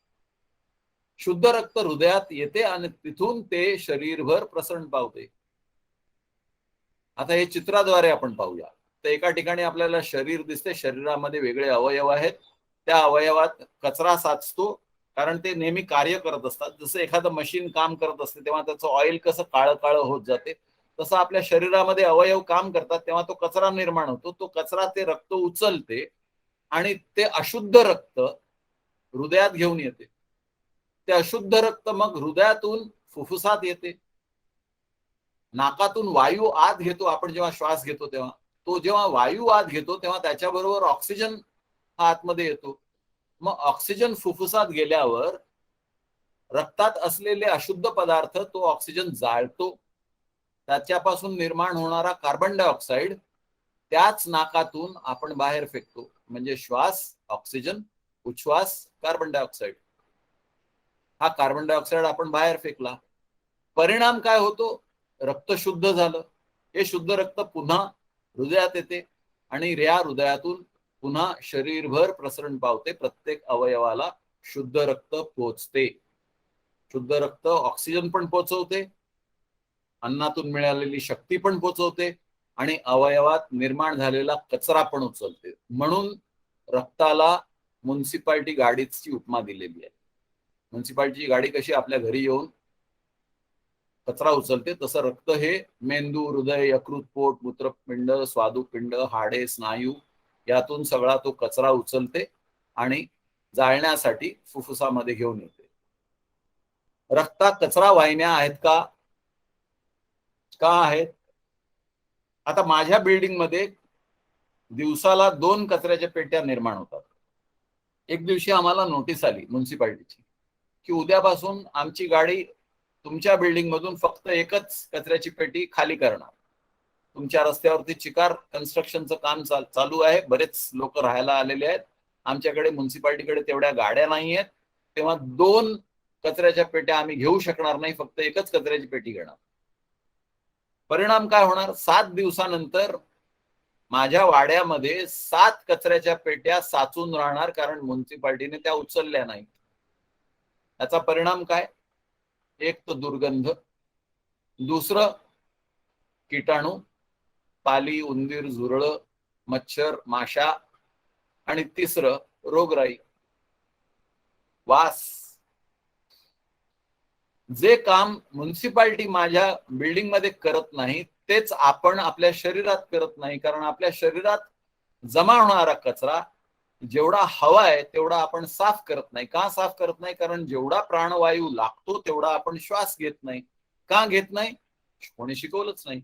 शुद्ध रक्त हृदयात येते आणि तिथून ते शरीरभर प्रसरण पावते. आता हे चित्राद्वारे आपण पाहूया. तर एका ठिकाणी आपल्याला शरीर दिसते, शरीरामध्ये वेगळे अवयव आहेत. त्या अवयवात कचरा साचतो कारण ते नेहमी कार्य करत असतात. जसं एखादं मशीन काम करत असते तेव्हा त्याचं ऑइल कसं काळं काळं होत जाते, तसं आपल्या शरीरामध्ये अवयव काम करतात तेव्हा तो कचरा निर्माण होतो. तो कचरा ते रक्त उचलते आणि ते अशुद्ध रक्त हृदयात घेऊन येते. ते अशुद्ध रक्त मग हृदयातून फुफ्फुसात येते. नाकातून वायू आत घेतो आपण जेव्हा श्वास घेतो तेव्हा. तो जेव्हा वायू आत घेतो तेव्हा त्याच्याबरोबर ऑक्सिजन हा आतमध्ये येतो. मग ऑक्सिजन फुफ्फुसात गेल्यावर रक्तात असलेले अशुद्ध पदार्थ तो ऑक्सिजन जाळतो. त्याच्यापासून निर्माण होणारा कार्बन डायऑक्साईड त्याच नाकातून आपण बाहेर फेकतो. म्हणजे श्वास ऑक्सिजन, उच्छ्वास कार्बन डायऑक्साईड. हा कार्बन डायऑक्साईड आपण बाहेर फेकला. परिणाम काय होतो? रक्त शुद्ध झालं. हे शुद्ध रक्त पुन्हा हृदयात येते आणि या हृदयातून पुन्हा शरीरभर प्रसरण पावते. प्रत्येक अवयवाला शुद्ध रक्त पोचते. शुद्ध रक्त ऑक्सिजन पण पोचवते, अन्नातून मिळालेली शक्ती पण पोचवते आणि अवयवात निर्माण झालेला कचरा पण उचलते. म्हणून रक्ताला म्युनिसिपालिटी गाडीची उपमा दिलेली आहे. म्युनिसिपालिटीची गाडी कशी आपल्या घरी येऊन कचरा उचलते, तसं रक्त हे मेंदू, हृदय, यकृत, पोट, मूत्रपिंड, स्वादुपिंड, हाडे, स्नायू यातून सगळा तो कचरा उचलते आणि जाळण्यासाठी फुफ्फुसामध्ये घेऊन येते. रक्तात कचरा वाहिन्या आहेत का? का आहेत? आता माझ्या बिल्डिंगमध्ये दिवसाला 2 कचऱ्याच्या पेट्या निर्माण होतात. एक दिवशी आम्हाला नोटीस आली म्युनिसिपालिटीची की उद्यापासून आमची गाडी तुमच्या बिल्डिंग मधून फक्त एकच कचऱ्याची पेटी खाली करणार. तुमच्या रस्त्यावरती चिकार कन्स्ट्रक्शनचं काम चालू आहे, बरेच लोक राहायला आलेले आहेत. आमच्याकडे म्युनिसिपालिटीकडे तेवढ्या गाड्या नाही आहेत, तेव्हा 2 कचऱ्याच्या पेट्या आम्ही घेऊ शकणार नाही, फक्त एकच कचऱ्याची पेटी घेणार. परिणाम काय होणार? 7 दिवसानंतर माझ्या वाड्यामध्ये 7 कचऱ्याच्या पेट्या साचून राहणार कारण म्युनिसिपालिटीने त्या उचलल्या नाही. त्याचा परिणाम काय? एक तो दुर्गंध, दुसरं कीटाणू, पाली, उंदीर, झुरळ, मच्छर, माशा आणि तिसरं रोगराई, वास. जे काम म्युनिसिपालिटी माझ्या बिल्डिंग मध्ये करत नाही तेच आपण आपल्या शरीरात करत नाही. कारण आपल्या शरीरात जमा होणारा कचरा जेवढा हवा आहे तेवढा आपण साफ करत नाही. का साफ करत नाही? कारण जेवढा प्राणवायू लागतो तेवढा आपण श्वास घेत नाही. का घेत नाही? कोणी शिकवलंच नाही.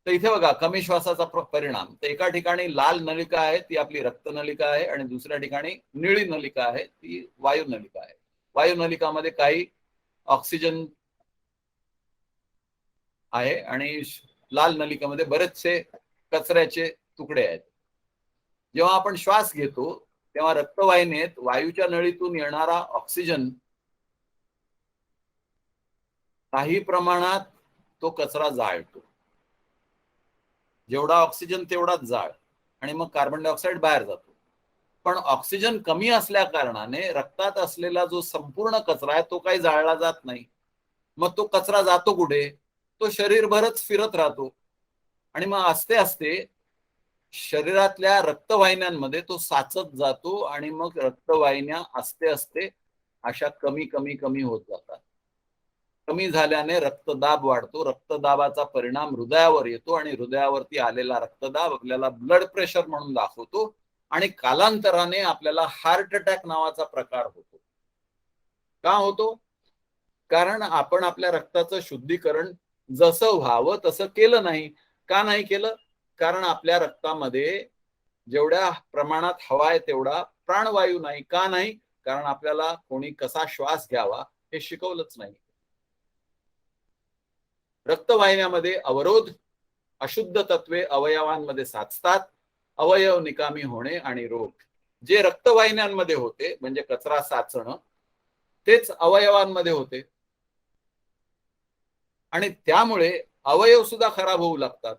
तर इथे बघा कमी श्वासाचा परिणाम. तर एका ठिकाणी लाल नलिका आहे ती आपली रक्त नलिका आहे आणि दुसऱ्या ठिकाणी निळी नलिका आहे ती वायू नलिका आहे. वायू नलिकामध्ये काही ऑक्सिजन आहे आणि लाल नलिकामध्ये बरेचसे कचऱ्याचे तुकडे आहेत. जेव्हा आपण श्वास घेतो तेव्हा रक्तवाहिनीत वायूच्या नळीतून येणारा ऑक्सिजन काही प्रमाणात तो कचरा जाळतो. जेवढा ऑक्सिजन तेवढाच जाळ, आणि मग कार्बन डायऑक्साईड बाहेर जातो. पण ऑक्सिजन कमी असल्या कारणाने रक्तात असलेला जो संपूर्ण कचरा आहे तो काही जाळला जात नाही. मग तो कचरा जातो कुठे? तो शरीरभरच फिरत राहतो, आणि मग असते असते शरीरातल्या रक्तवाहिन्यांमध्ये तो साचत जातो, आणि मग रक्तवाहिन्या असते असते अशा कमी कमी कमी होत जातात. कमी झाल्याने रक्तदाब वाढतो. रक्तदाबाचा परिणाम हृदयावर येतो, आणि हृदयावरती आलेला रक्तदाब आपल्याला ब्लड प्रेशर म्हणून दाखवतो, आणि कालांतराने आपल्याला हार्ट अटॅक नावाचा प्रकार होतो. का होतो? कारण आपण आपल्या रक्ताचं शुद्धीकरण जसं व्हावं तसं केलं नाही. का नाही केलं? कारण आपल्या रक्तामध्ये जेवढ्या प्रमाणात हवा आहे तेवढा प्राणवायू नाही. का नाही? कारण आपल्याला कोणी कसा श्वास घ्यावा हे शिकवलंच नाही. रक्तवाहिन्यामध्ये अवरोध, अशुद्ध तत्वे अवयवांमध्ये साचतात, अवयव निकामी होणे आणि रोग. जे रक्तवाहिन्यांमध्ये होते म्हणजे कचरा साचणं, तेच अवयवांमध्ये होते, आणि त्यामुळे अवयव सुद्धा खराब होऊ लागतात.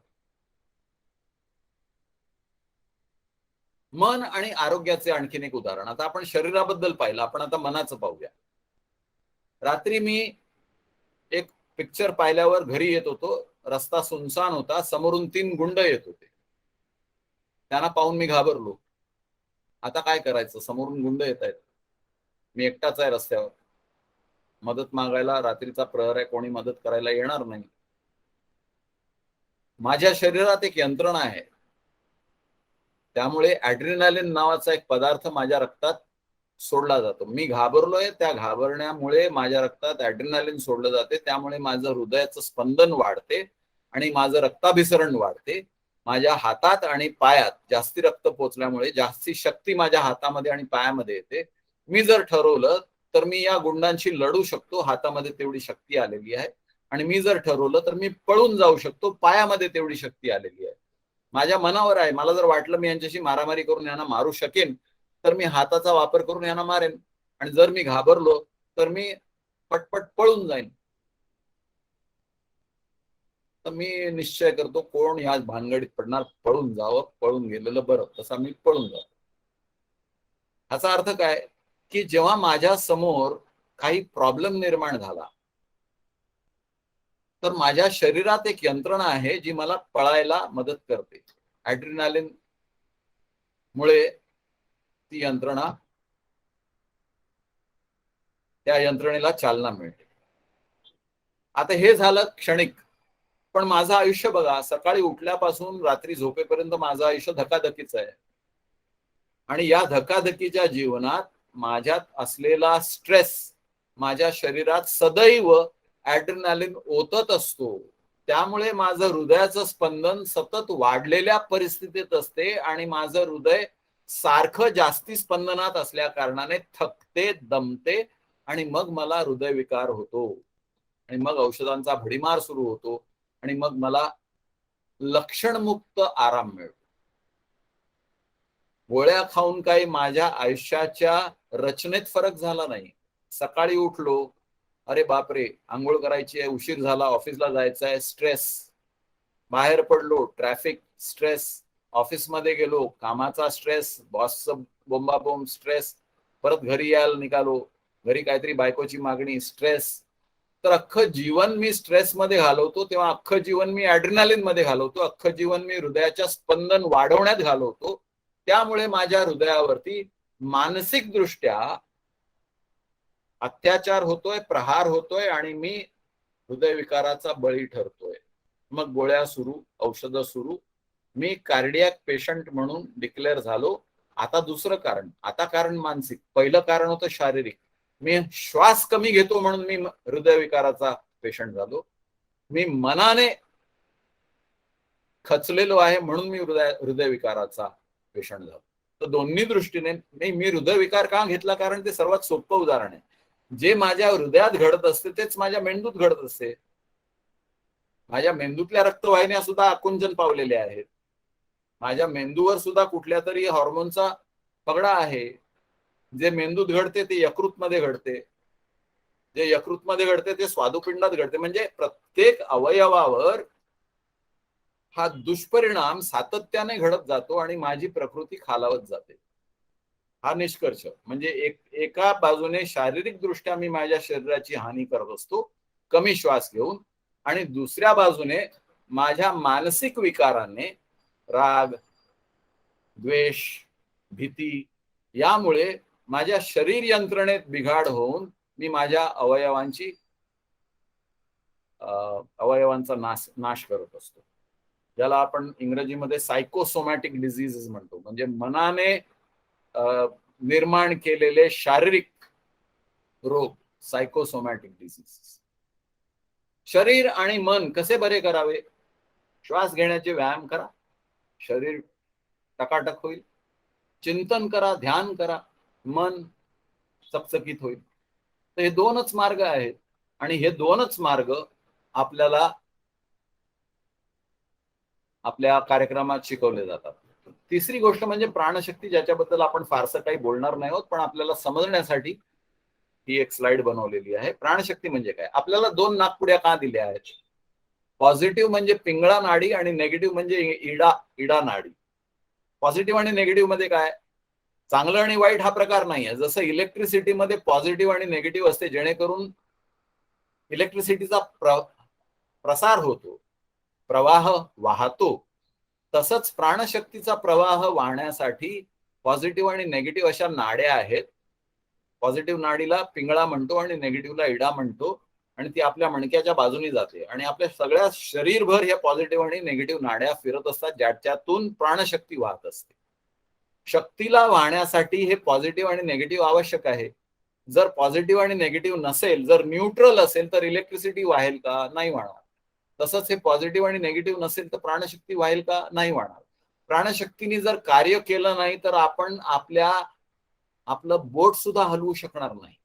मन आणि आरोग्याचे आणखीन एक उदाहरण. आता आपण शरीराबद्दल पाहिलं, आपण आता मनाचं पाहूया. रात्री मी एक पिक्चर पाहिल्यावर घरी येत होतो. रस्ता सुनसान होता, समोरून 3 गुंड येत होते. त्यांना पाहून मी घाबरलो. आता काय करायचं? समोरून गुंड येत आहेत, मी एकटाच आहे रस्त्यावर, मदत मागायला रात्रीचा प्रहर आहे, कोणी मदत करायला येणार नाही. माझ्या शरीरात एक यंत्रणा आहे, त्यामुळे ॲड्रिनालिन नावाचा एक पदार्थ माझ्या रक्तात सोडला जातो. मी घाबरलोय, त्या घाबरण्यामुळे माझ्या रक्तात ॲड्रिनालिन सोडलं जाते, त्यामुळे माझं हृदयाचं स्पंदन वाढते आणि माझं रक्ताभिसरण वाढते. माझ्या हातात आणि पायात जास्ती रक्त पोचल्यामुळे जास्ती शक्ती माझ्या हातामध्ये आणि पायामध्ये येते. मी जर ठरवलं तर मी या गुंडांशी लढू शकतो, हातामध्ये तेवढी शक्ती आलेली आहे. आणि मी जर ठरवलं तर मी पळून जाऊ शकतो, पायामध्ये तेवढी शक्ती आलेली आहे. माझ्या मनावर आहे. मला जर वाटलं मी यांच्याशी मारामारी करून यांना मारू शकेन तर मी हाताचा वापर करून यांना मारेन, आणि जर मी घाबरलो तर मी पटपट पळून जाईन. तर मी निश्चय करतो कोण या भानगडीत पडणार, पळून जावं, पळून गेलेलं बरं, तसा मी पळून जातो. ह्याचा अर्थ काय की जेव्हा माझ्या समोर काही प्रॉब्लेम निर्माण झाला तर माझ्या शरीरात एक यंत्रणा आहे जी मला पळायला मदत करते. ॲड्रिनालिन मुळे ती यंत्रणा, त्या यंत्रणेला चालना मिळते. आता हे झालं क्षणिक, पण माझं आयुष्य बघा, सकाळी उठल्यापासून रात्री झोपेपर्यंत माझं आयुष्य धकाधकीच आहे. आणि या धकाधकीच्या जीवनात माझ्यात असलेला स्ट्रेस माझ्या शरीरात सदैव ॲड्रिनालिन ओतत असतो. त्यामुळे माझं हृदयाचं स्पंदन सतत वाढलेल्या परिस्थितीत असते, आणि माझं हृदय सारखं जास्ती स्पंदनात असल्या कारणाने थकते, दमते, आणि मग मला हृदयविकार होतो, आणि मग औषधांचा भडीमार सुरू होतो, आणि मग मला लक्षणमुक्त आराम मिळतो. गोळ्या खाऊन काही माझ्या आयुष्याच्या रचनेत फरक झाला नाही. सकाळी उठलो, अरे बापरे, आंघोळ करायची आहे, उशीर झाला, ऑफिसला जायचं आहे, स्ट्रेस. बाहेर पडलो, ट्रॅफिक, स्ट्रेस. ऑफिसमध्ये गेलो, कामाचा स्ट्रेस, बॉसचं बोंबाबोंब, स्ट्रेस. परत घरी यायला निघालो, घरी काहीतरी बायकोची मागणी, स्ट्रेस. तर अख्खं जीवन मी स्ट्रेसमध्ये घालवतो, तेव्हा अख्खं जीवन मी ॲड्रिनालिन मध्ये घालवतो, अख्खं जीवन मी हृदयाच्या स्पंदन वाढवण्यात घालवतो. त्यामुळे माझ्या हृदयावरती मानसिक दृष्ट्या अत्याचार होतोय, प्रहार होतोय, आणि मी हृदयविकाराचा बळी ठरतोय. मग गोळ्या सुरू, औषधं सुरू. मी कार्डियक पेशंट म्हणून डिक्लेअर झालो. आता दुसरं कारण, आता कारण मानसिक. पहिलं कारण होतं शारीरिक. मी श्वास कमी घेतो म्हणून मी हृदयविकाराचा पेशंट झालो. मी मनाने खचलेलो आहे म्हणून मी हृदयविकाराचा पेशंट झालो. तर दोन्ही दृष्टीने मी हृदयविकार का घेतला? कारण ते सर्वात सोपं उदाहरण आहे. जे माझ्या हृदयात घडत असते तेच माझ्या मेंदूत घडत असते. माझ्या मेंदूतल्या रक्तवाहिन्या सुद्धा आकुंचन पावलेल्या आहेत. माझ्या मेंदूवर सुद्धा कुठल्या तरी हॉर्मोनचा पगडा आहे. जे मेंदूत घडते ते यकृतमध्ये घडते, जे यकृतमध्ये घडते ते स्वादुपिंडात घडते. म्हणजे प्रत्येक अवयवावर हा दुष्परिणाम सातत्याने घडत जातो आणि माझी प्रकृती खालावत जाते. हा निष्कर्ष म्हणजे एका बाजूने शारीरिक दृष्ट्या मी माझ्या शरीराची हानी करत असतो कमी श्वास घेऊन, आणि दुसऱ्या बाजूने माझ्या मानसिक विकाराने राग, द्वेष, भीती यामुळे माझ्या शरीर यंत्रणेत बिघाड होऊन मी माझ्या अवयवांचा नाश करत असतो. ज्याला आपण इंग्रजीमध्ये सायकोसोमॅटिक डिझीजेस म्हणतो. म्हणजे मनाने निर्माण केलेले शारीरिक रोग, सायकोसोमॅटिक डिझीज. शरीर आणि मन कसे बरे करावे? श्वास घेण्याचे व्यायाम करा, शरीर टकाटक होईल. चिंतन करा, ध्यान करा, मन चकचकीत होईल. तर हे दोनच मार्ग आहेत आणि हे दोनच मार्ग आपल्याला आपल्या कार्यक्रमात शिकवले जातात. तिसरी गोष्ट म्हणजे प्राणशक्ती, ज्याच्याबद्दल आपण फारसं काही बोलणार नाही आहोत, पण आपल्याला समजण्यासाठी ही एक स्लाइड बनवलेली आहे. प्राणशक्ती म्हणजे काय? आपल्याला दोन नाकपुड्या का दिल्या आहेत? पॉझिटिव्ह म्हणजे पिंगळा नाडी आणि नेगेटिव्ह म्हणजे इडा नाडी. पॉझिटिव्ह आणि नेगेटिव्ह मध्ये काय? चांगलं आणि वाईट हा प्रकार नाही आहे. जसं इलेक्ट्रिसिटीमध्ये पॉझिटिव्ह आणि नेगेटिव्ह असते, जेणेकरून इलेक्ट्रिसिटीचा प्रसार होतो, प्रवाह वाहतो, तसंच प्राणशक्तीचा प्रवाह वाहण्यासाठी पॉझिटिव्ह आणि नेगेटिव्ह अशा नाड्या आहेत. पॉझिटिव्ह नाडीला पिंगळा म्हणतो आणि नेगेटिव्हला इडा म्हणतो, आणि ती आपल्या मणक्याच्या बाजूने जाते आणि आपल्या सगळ्या शरीरभर ह्या पॉझिटिव्ह आणि नेगेटिव्ह नाड्या फिरत असतात, ज्याच्यातून प्राणशक्ती वाहत असते. शक्तीला वाहण्यासाठी हे पॉझिटिव्ह आणि नेगेटिव्ह आवश्यक आहे. जर पॉझिटिव्ह आणि नेगेटिव्ह नसेल, जर न्यूट्रल असेल, तर इलेक्ट्रिसिटी वाहेल का? नाही वाहणार. तसंच हे पॉझिटिव्ह आणि नेगेटिव्ह नसेल तर प्राणशक्ती वाहेल का? नाही वाहणार. प्राणशक्तीने जर कार्य केलं नाही तर आपण आपलं बोट सुद्धा हलवू शकणार नाही.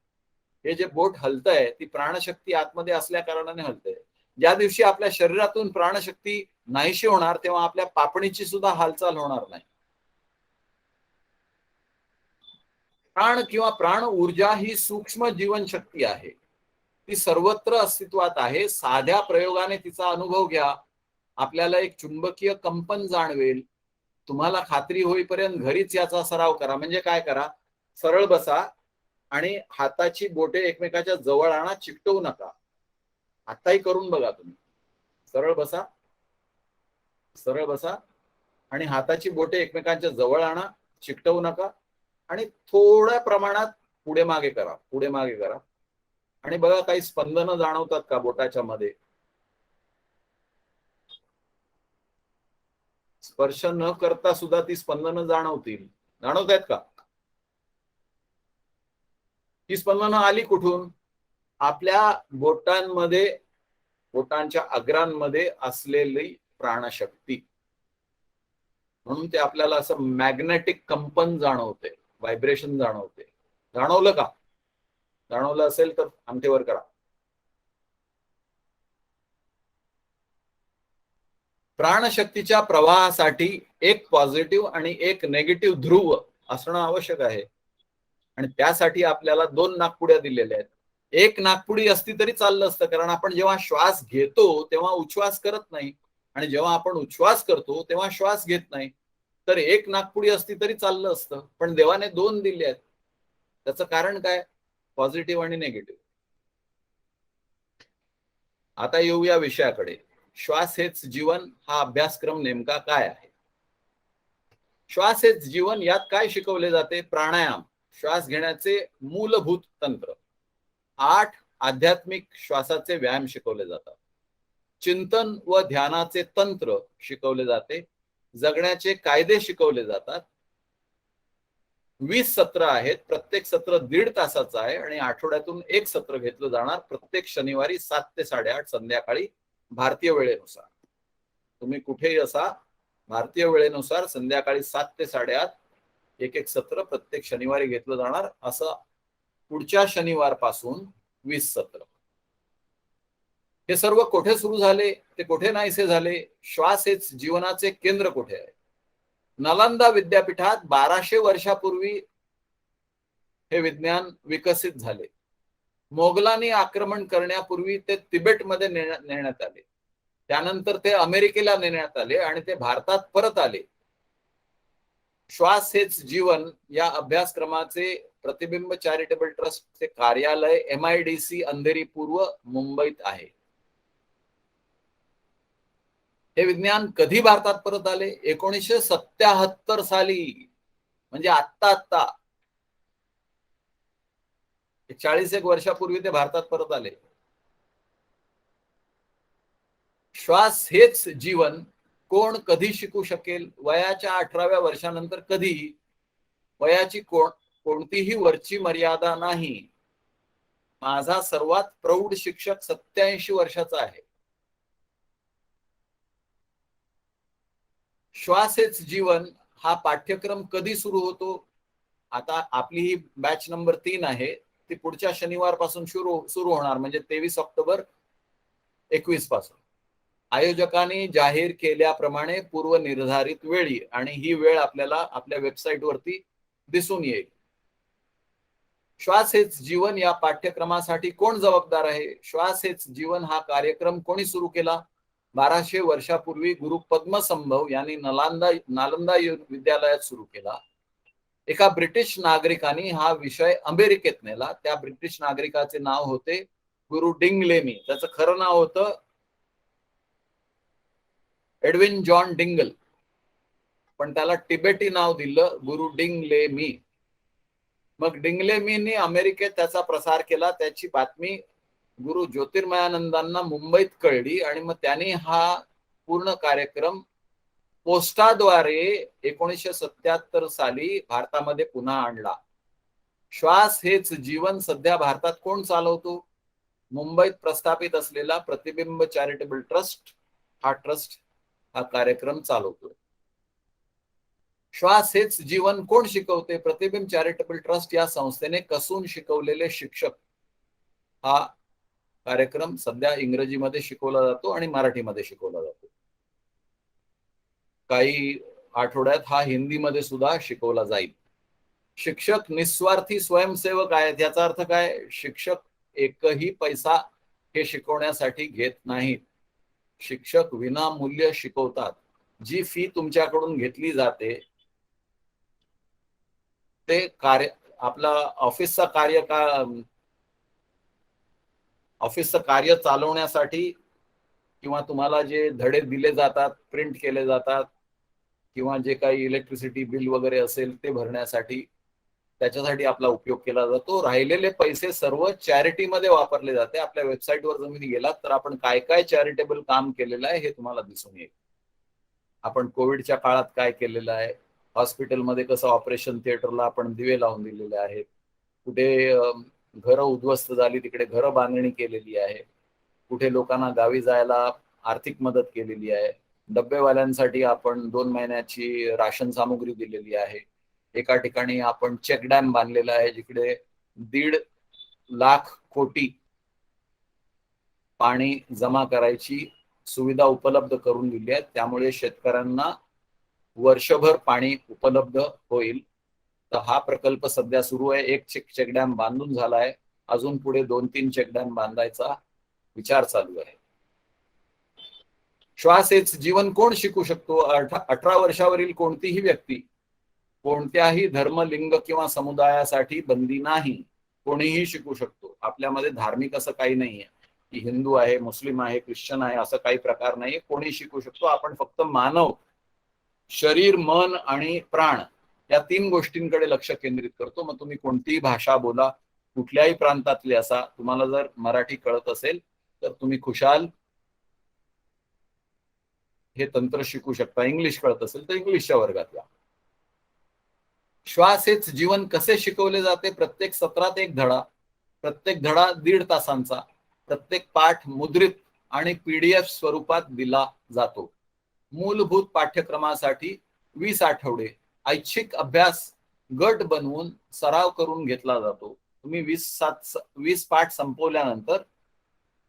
हे जे बोट हलतंय ती प्राणशक्ती आतमध्ये असल्या कारणाने हलतंय. ज्या दिवशी आपल्या शरीरातून प्राणशक्ती नाहीशी होणार, तेव्हा आपल्या पापणीची सुद्धा हालचाल होणार नाही. प्राण किंवा प्राण ऊर्जा ही सूक्ष्म जीवनशक्ती आहे. ती सर्वत्र अस्तित्वात आहे. साध्या प्रयोगाने तिचा अनुभव घ्या. आपल्याला एक चुंबकीय कंपन जाणवेल. तुम्हाला खात्री होईपर्यंत घरीच याचा सराव करा. म्हणजे काय करा? सरळ बसा आणि हाताची बोटे एकमेकाच्या जवळ आणा, चिकटवू नका. आताही करून बघा तुम्ही. सरळ बसा, सरळ बसा आणि हाताची बोटे एकमेकांच्या जवळ आणा, चिकटवू नका, आणि थोड्या प्रमाणात पुढे मागे करा, पुढे मागे करा, आणि बघा काही स्पंदनं जाणवतात का बोटाच्या मध्ये? स्पर्श न करता सुद्धा ती स्पंदनं जाणवतील. जाणवत आहेत का? ही स्पंदनं आली कुठून? आपल्या बोटांमध्ये, बोटांच्या अग्रांमध्ये असलेली प्राणशक्ती. म्हणून ते आपल्याला असं मॅग्नेटिक कंपन जाणवते, व्हायब्रेशन जाणवते. जाणवलं का? जाणवलं असेल तर अंगठेवर करा. प्राणशक्तीच्या प्रवाहासाठी एक पॉझिटिव्ह आणि एक नेगेटिव्ह ध्रुव असणं आवश्यक आहे, आणि त्यासाठी आपल्याला दोन नाकपुड्या दिलेल्या आहेत. एक नाकपुडी असती तरी चाललं असतं, कारण आपण जेव्हा श्वास घेतो तेव्हा उच्छ्वास करत नाही, आणि जेव्हा आपण उच्छ्वास करतो तेव्हा श्वास घेत नाही. तर एक नाकपुडी असती तरी चाललं असतं, पण देवाने दोन दिले आहेत. त्याचं कारण काय? पॉझिटिव्ह आणि निगेटिव्ह. आता येऊया विषयाकडे. श्वास हेच जीवन हा अभ्यासक्रम नेमका काय आहे? श्वास हेच जीवन, यात काय शिकवले जाते? प्राणायाम, श्वास घेण्याचे मूलभूत तंत्र. 8 आध्यात्मिक श्वासाचे व्यायाम शिकवले जातात. चिंतन व ध्यानाचे तंत्र शिकवले जाते. जगण्याचे कायदे शिकवले जातात. 20 सत्र आहेत. प्रत्येक सत्र 1.5 तासाचं आहे आणि आठवड्यातून एक सत्र घेतलं जाणार, प्रत्येक शनिवारी 7 ते 8:30 संध्याकाळी भारतीय वेळेनुसार. तुम्ही कुठेही असा, भारतीय वेळेनुसार संध्याकाळी 7 ते 8:30 एक सत्र प्रत्येक शनिवारी घेतलं जाणार. असं पुढच्या शनिवारपासून 20 सत्र. हे सर्व कोठे सुरू झाले, ते कोठे नाहीसे झाले? श्वास हेच जीवनाचे केंद्र कोठे आहे? नालंदा विद्यापीठात 1200 वर्षापूर्वी हे विज्ञान विकसित झाले. मोगलांनी आक्रमण करण्यापूर्वी ते तिबेटमध्ये नेण्यात आले. त्यानंतर ते अमेरिकेला नेण्यात आले आणि ते भारतात परत आले. श्वास हेच जीवन या अभ्यासक्रमाचे प्रतिबिंब चॅरिटेबल ट्रस्टचे कार्यालय MIDC अंधेरी पूर्व मुंबईत आहे. हे विज्ञान कधी भारतात परत आले? 1977 साली, म्हणजे आत्ता 41 वर्षापूर्वी ते भारतात परत आले. श्वास हेच जीवन कोण कधी शिकू शकेल? वयाच्या 18व्या वर्षानंतर कधी? वयाची कोणतीही वरची मर्यादा नाही. माझा सर्वात प्रौढ शिक्षक 87 वर्षाचा आहे. श्वास हेच जीवन हा पाठ्यक्रम कधी सुरू होतो? आता आपली ही बॅच नंबर 3 आहे, ती पुढच्या शनिवारपासून सुरू होणार, म्हणजे 23 ऑक्टोबर 21 पासून. आयोजकांनी जाहीर केल्याप्रमाणे पूर्व निर्धारित वेळी, आणि ही वेळ आपल्याला आपल्या वेबसाईटवरती दिसून येईल. श्वास हेच जीवन या पाठ्यक्रमासाठी कोण जबाबदार आहे? श्वास हेच जीवन हा कार्यक्रम कोणी सुरू केला? 1200 वर्षापूर्वी गुरु पद्मसंभव यांनी नालंदा विद्यालयात सुरू केला. एका ब्रिटिश नागरिकाने हा विषय अमेरिकेत नेला. त्या ब्रिटिश नागरिकाचे नाव होते गुरु डिंगलेमी. त्याचं खरं नाव होतं एडविन जॉन डिंगल, पण त्याला तिबेटी नाव दिलं गुरु डिंगलेमी. मग डिंगलेमीने अमेरिकेत त्याचा प्रसार केला. त्याची बातमी गुरु ज्योतिर्मयानंदांना मुंबईत कळली आणि मग त्यांनी हा पूर्ण कार्यक्रम पोस्टाद्वारे 1977 साली भारतामध्ये पुन्हा आणला. श्वास हेच जीवन सध्या भारतात कोण चालवतो? मुंबईत प्रस्थापित असलेला प्रतिबिंब चॅरिटेबल ट्रस्ट हा कार्यक्रम चालवतो. श्वास हेच जीवन कोण शिकवते? प्रतिबिंब चॅरिटेबल ट्रस्ट या संस्थेने कसून शिकवलेले शिक्षक हा कार्यक्रम सध्या इंग्रजीमध्ये शिकवला जातो आणि मराठीमध्ये शिकवला जातो. काही आठवड्यात हा हिंदीमध्ये सुद्धा शिकवला जाईल. शिक्षक निस्वार्थी स्वयंसेवक आहेत. याचा अर्थ काय? शिक्षक एकही पैसा हे शिकवण्यासाठी घेत नाहीत. शिक्षक विनामूल्य शिकवतात. जी फी तुमच्याकडून घेतली जाते ते कार्य, आपला ऑफिसचं कार्य चालवण्यासाठी, किंवा तुम्हाला जे धडे दिले जातात, प्रिंट केले जातात, किंवा जे काही इलेक्ट्रिसिटी बिल वगैरे असेल ते भरण्यासाठी, त्याच्यासाठी आपला उपयोग केला जातो. राहिलेले पैसे सर्व चॅरिटीमध्ये वापरले जाते. आपल्या वेबसाईटवर जर तुम्ही गेलात तर आपण काय काय चॅरिटेबल काम केलेलं आहे हे तुम्हाला दिसून येईल. आपण कोविडच्या काळात काय केलेलं आहे, हॉस्पिटलमध्ये कसं ऑपरेशन थिएटरला आपण दिवे लावून दिलेले आहेत, कुठे घरं उद्ध्वस्त झाली तिकडे घरं बांधणी केलेली आहे, कुठे लोकांना गावी जायला आर्थिक मदत केलेली आहे, डब्बेवाल्यांसाठी आपण 2 महिन्याची राशन सामुग्री दिलेली आहे. एका ठिकाणी आपण चेक डॅम बांधलेला आहे जिकडे 1.5 लाख कोटी पाणी जमा करायची सुविधा उपलब्ध करून दिली आहे. त्यामुळे शेतकऱ्यांना वर्षभर पाणी उपलब्ध होईल. तर हा प्रकल्प सध्या सुरू आहे. एक चेक डॅम बांधून झाला आहे, अजून पुढे 2-3 चेक डॅम बांधायचा विचार चालू आहे. श्वास हेच जीवन कोण शिकू शकतो? 18 वर्षावरील कोणतीही व्यक्ती, कोणत्याही धर्म, लिंग किंवा समुदायासाठी बंदी नाही, कोणीही शिकू शकतो. आपल्यामध्ये धार्मिक असं काही नाहीये की हिंदू आहे, मुस्लिम आहे, ख्रिश्चन आहे, असं काही प्रकार नाहीये. कोणी शिकू शकतो. आपण फक्त मानव, शरीर, मन आणि प्राण या 3 गोष्टींकडे लक्ष केंद्रित करतो. मग तुम्ही कोणतीही भाषा बोला, कुठल्याही प्रांतातले असा, तुम्हाला जर मराठी कळत असेल तर तुम्ही खुशाल हे तंत्र शिकू शकता. इंग्लिश कळत असेल तर इंग्लिशच्या वर्गात या. श्वास हेच जीवन कसे शिकवले जाते? प्रत्येक सत्रात एक धडा, प्रत्येक धडा 1.5 तासांचा, प्रत्येक पाठ मुद्रित आणि PDF स्वरूपात दिला जातो. मूलभूत पाठ्यक्रमासाठी 20 आठवडे ऐच्छिक अभ्यास गट बनवून सराव करून घेतला जातो. तुम्ही 20 पाठ संपवल्यानंतर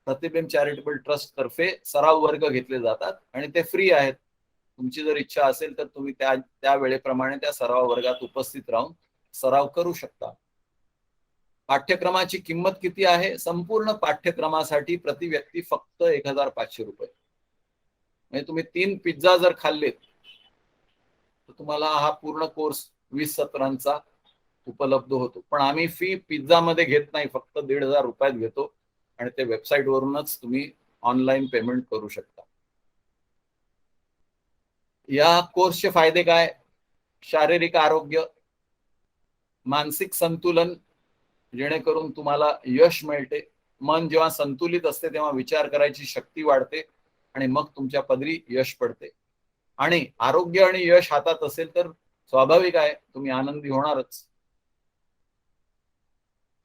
प्रतिबिंब चॅरिटेबल ट्रस्ट तर्फे सराव वर्ग घेतले जातात आणि ते फ्री आहेत. तुमची जर इच्छा असेल तर तुम्ही त्या वेळेप्रमाणे त्या सराव वर्गात उपस्थित राहून सराव करू शकता. पाठ्यक्रमाची किंमत किती आहे? संपूर्ण पाठ्यक्रमासाठी प्रति व्यक्ती फक्त 1500 रुपये. म्हणजे तुम्ही 3 पिझ्झा जर खाल्लेत तर तुम्हाला हा पूर्ण कोर्स 20 सत्रांचा उपलब्ध होतो. पण आम्ही फी पिझ्झा मध्ये घेत नाही, फक्त 1500 रुपयात घेतो आणि ते वेबसाईट वरूनच तुम्ही ऑनलाईन पेमेंट करू शकता. या कोर्सचे फायदे काय? शारीरिक आरोग्य, मानसिक संतुलन, जेणेकरून तुम्हाला यश मिळते. मन जेव्हा संतुलित असते तेव्हा विचार करायची शक्ती वाढते आणि मग तुमच्या पदरी यश पडते. आणि आरोग्य आणि यश हातात असेल तर स्वाभाविक आहे तुम्ही आनंदी होणारच.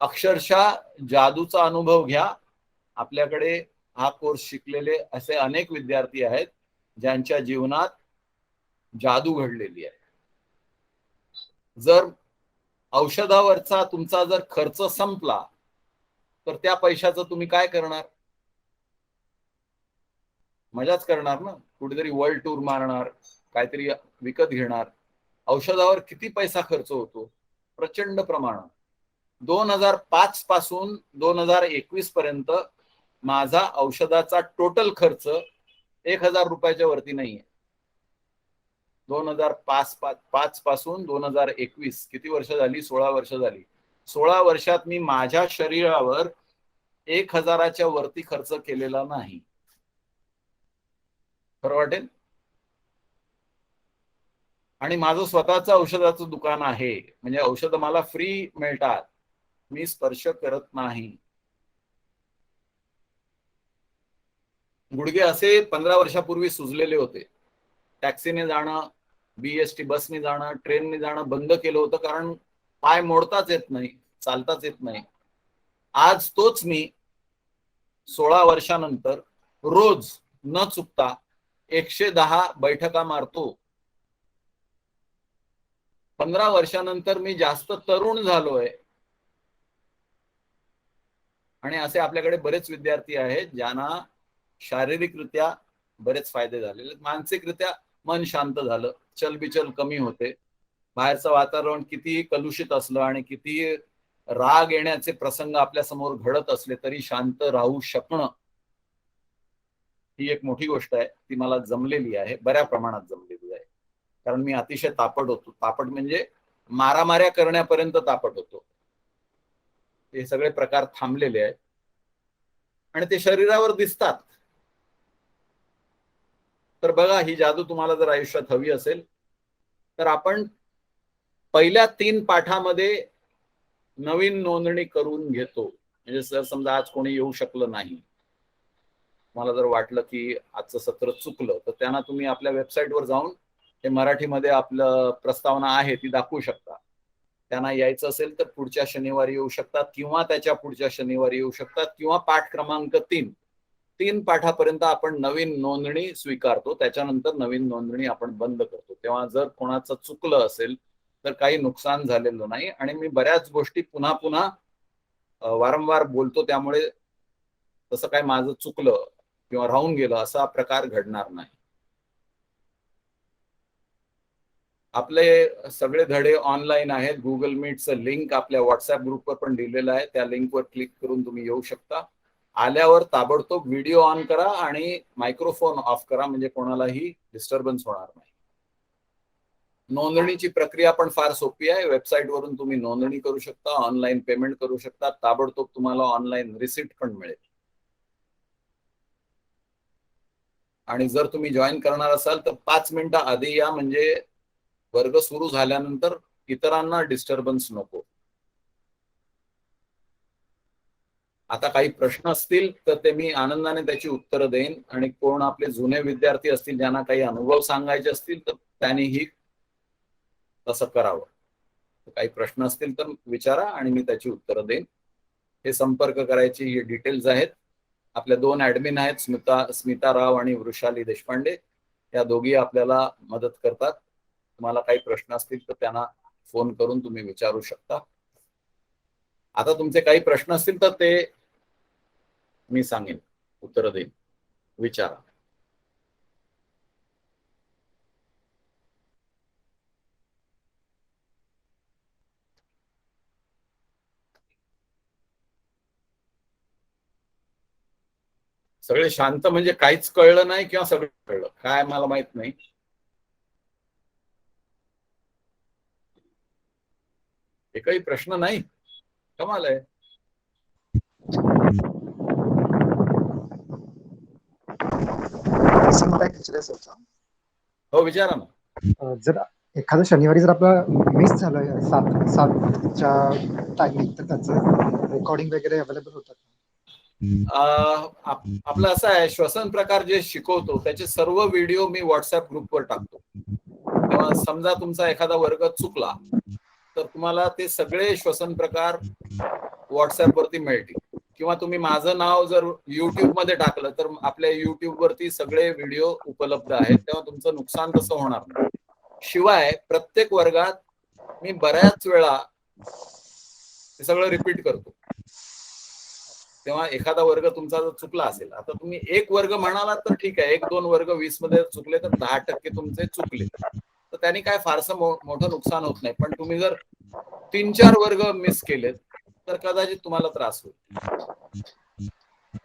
अक्षरशः जादूचा अनुभव घ्या. आपल्याकडे हा कोर्स शिकलेले असे अनेक विद्यार्थी आहेत ज्यांच्या जीवनात जादू घडलेली आहे. जर औषधावरचा तुमचा जर खर्च संपला तर त्या पैशाचं तुम्ही काय करणार? मजाच करणार ना, कुठेतरी वर्ल्ड टूर मारणार, काहीतरी विकत घेणार. औषधावर किती पैसा खर्च होतो? प्रचंड प्रमाणात. 2005 पासून 2021 पर्यंत माझा औषधाचा टोटल खर्च 1000 रुपयाच्या वरती नाहीये. 2005 पासून 2021 किती वर्ष झाली? 16 वर्ष झाली. 16 वर्षात मी माझ्या शरीरावर 1000च्या वरती खर्च केलेला नाही. खरं वाटेल? आणि माझं स्वतःचं औषधाचं दुकान आहे, म्हणजे औषधं मला फ्री मिळतात, मी स्पर्श करत नाही. गुडघे असे 15 वर्षापूर्वी सुजलेले होते. टॅक्सीने जाणं, बीएसटी बसने जाणं, ट्रेनने जाणं बंद केलं होतं, कारण पाय मोडताच येत नाही, चालताच येत नाही. आज तोच मी 16 वर्षानंतर रोज न चुकता 110 बैठका मारतो. 15 वर्षानंतर मी जास्त तरुण झालोय. आणि असे आपल्याकडे बरेच विद्यार्थी आहेत ज्यांना शारीरिकरित्या बरेच फायदे झालेले. मानसिकरित्या मन शांत झालं, चलबिचल कमी होते. बाहेरचं वातावरण कितीही कलुषित असलं आणि कितीही राग येण्याचे प्रसंग आपल्या समोर घडत असले तरी शांत राहू शकणं ही एक मोठी गोष्ट आहे. ती मला जमलेली आहे, बऱ्या प्रमाणात जमलेली आहे. कारण मी अतिशय तापट होतो. तापट म्हणजे मारामाऱ्या करण्यापर्यंत तापट होतो. हे सगळे प्रकार थांबलेले आहेत आणि ते शरीरावर दिसतात. तर बघा, ही जादू तुम्हाला जर आयुष्यात हवी असेल तर आपण पहिल्या 3 पाठामध्ये नवीन नोंदणी करून घेतो. म्हणजे जर समजा आज कोणी येऊ शकलं नाही, मला जर वाटलं की आजचं सत्र चुकलं, तर त्यांना तुम्ही आपल्या वेबसाईटवर जाऊन हे मराठीमध्ये आपलं प्रस्तावना आहे ती दाखवू शकता. त्यांना यायचं असेल तर पुढच्या शनिवारी येऊ शकतात किंवा त्याच्या पुढच्या शनिवारी येऊ शकतात किंवा पाठ क्रमांक 3 पाठापर्यंत आपण नवीन नोंदणी स्वीकारतो. त्याच्यानंतर नवीन नोंदणी आपण बंद करतो. तेव्हा जर कोणाचं चुकलं असेल तर काही नुकसान झालेलं नाही. आणि मी बऱ्याच गोष्टी पुन्हा पुन्हा वारंवार बोलतो, त्यामुळे तसं काय माझं चुकलं किंवा राहून गेलं असा प्रकार घडणार नाही. आपले सगळे धडे ऑनलाईन आहेत. गुगल मीटचं लिंक आपल्या व्हॉट्सअप ग्रुपवर पण दिलेलं आहे. त्या लिंकवर क्लिक करून तुम्ही येऊ शकता. आल्यावर ताबडतोब व्हिडिओ ऑन करा आणि मायक्रोफोन ऑफ करा, म्हणजे कोणालाही डिस्टर्बन्स होणार नाही. नोंदणीची प्रक्रिया पण फार सोपी आहे. वेबसाईट वरून तुम्ही नोंदणी करू शकता, ऑनलाईन पेमेंट करू शकता, ताबडतोब तुम्हाला ऑनलाईन रिसिप्ट पण मिळेल. आणि जर तुम्ही जॉईन करणार असाल तर 5 मिनिटं आधी या, म्हणजे वर्ग सुरू झाल्यानंतर इतरांना डिस्टर्बन्स नको. आता काही प्रश्न असतील तर ते मी आनंदाने त्याची उत्तरं देईन. आणि कोण आपले जुने विद्यार्थी असतील ज्यांना काही अनुभव सांगायचे असतील तर त्यांनीही तसं करावं. काही प्रश्न असतील तर विचारा आणि मी त्याची उत्तरं देईन. हे संपर्क करायची ही डिटेल्स आहेत. आपल्या 2 ऍडमिन आहेत, स्मिता राव आणि वृषाली देशपांडे. या दोघी आपल्याला मदत करतात. तुम्हाला काही प्रश्न असतील तर त्यांना फोन करून तुम्ही विचारू शकता. आता तुमचे काही प्रश्न असतील तर ते मी सांगेन. उत्तर देईन. विचारा. सगळे शांत म्हणजे काहीच कळलं नाही किंवा सगळं कळलं काय मला माहित नाही. एकही प्रश्न नाही. कमाल आहे. सर मला एक विचारायचं होतं. हो विचारा ना. जर एखाद्या शनिवारी जर आपला मिस झालं 7च्या टायमिंग तर त्याचं रेकॉर्डिंग वगैरे अवेलेबल होतं का? आपलं असं आहे, श्वसन प्रकार जे शिकवतो त्याचे सर्व व्हिडिओ मी व्हॉट्सअप ग्रुपवर टाकतो. तेव्हा समजा तुमचा एखादा वर्ग चुकला तर तुम्हाला ते सगळे श्वसन प्रकार व्हॉट्सअप वरती मिळतील. किंवा तुम्ही माझं नाव जर युट्यूब मध्ये टाकलं तर आपल्या युट्यूब वरती सगळे व्हिडिओ उपलब्ध आहेत. तेव्हा तुमचं नुकसान तसं होणार नाही. शिवाय प्रत्येक वर्गात मी बऱ्याच वेळा ते सगळं रिपीट करतो. तेव्हा एखादा वर्ग तुमचा जर चुकला असेल, आता तुम्ही एक वर्ग म्हणालात तर ठीक आहे, 1-2 वर्ग 20 मध्ये चुकले तर 10% तुमचे चुकले तर त्यांनी काय फारसं मोठं नुकसान होत नाही. पण तुम्ही जर 3-4 वर्ग मिस केलेत तर कदाचित तुम्हाला त्रास होईल.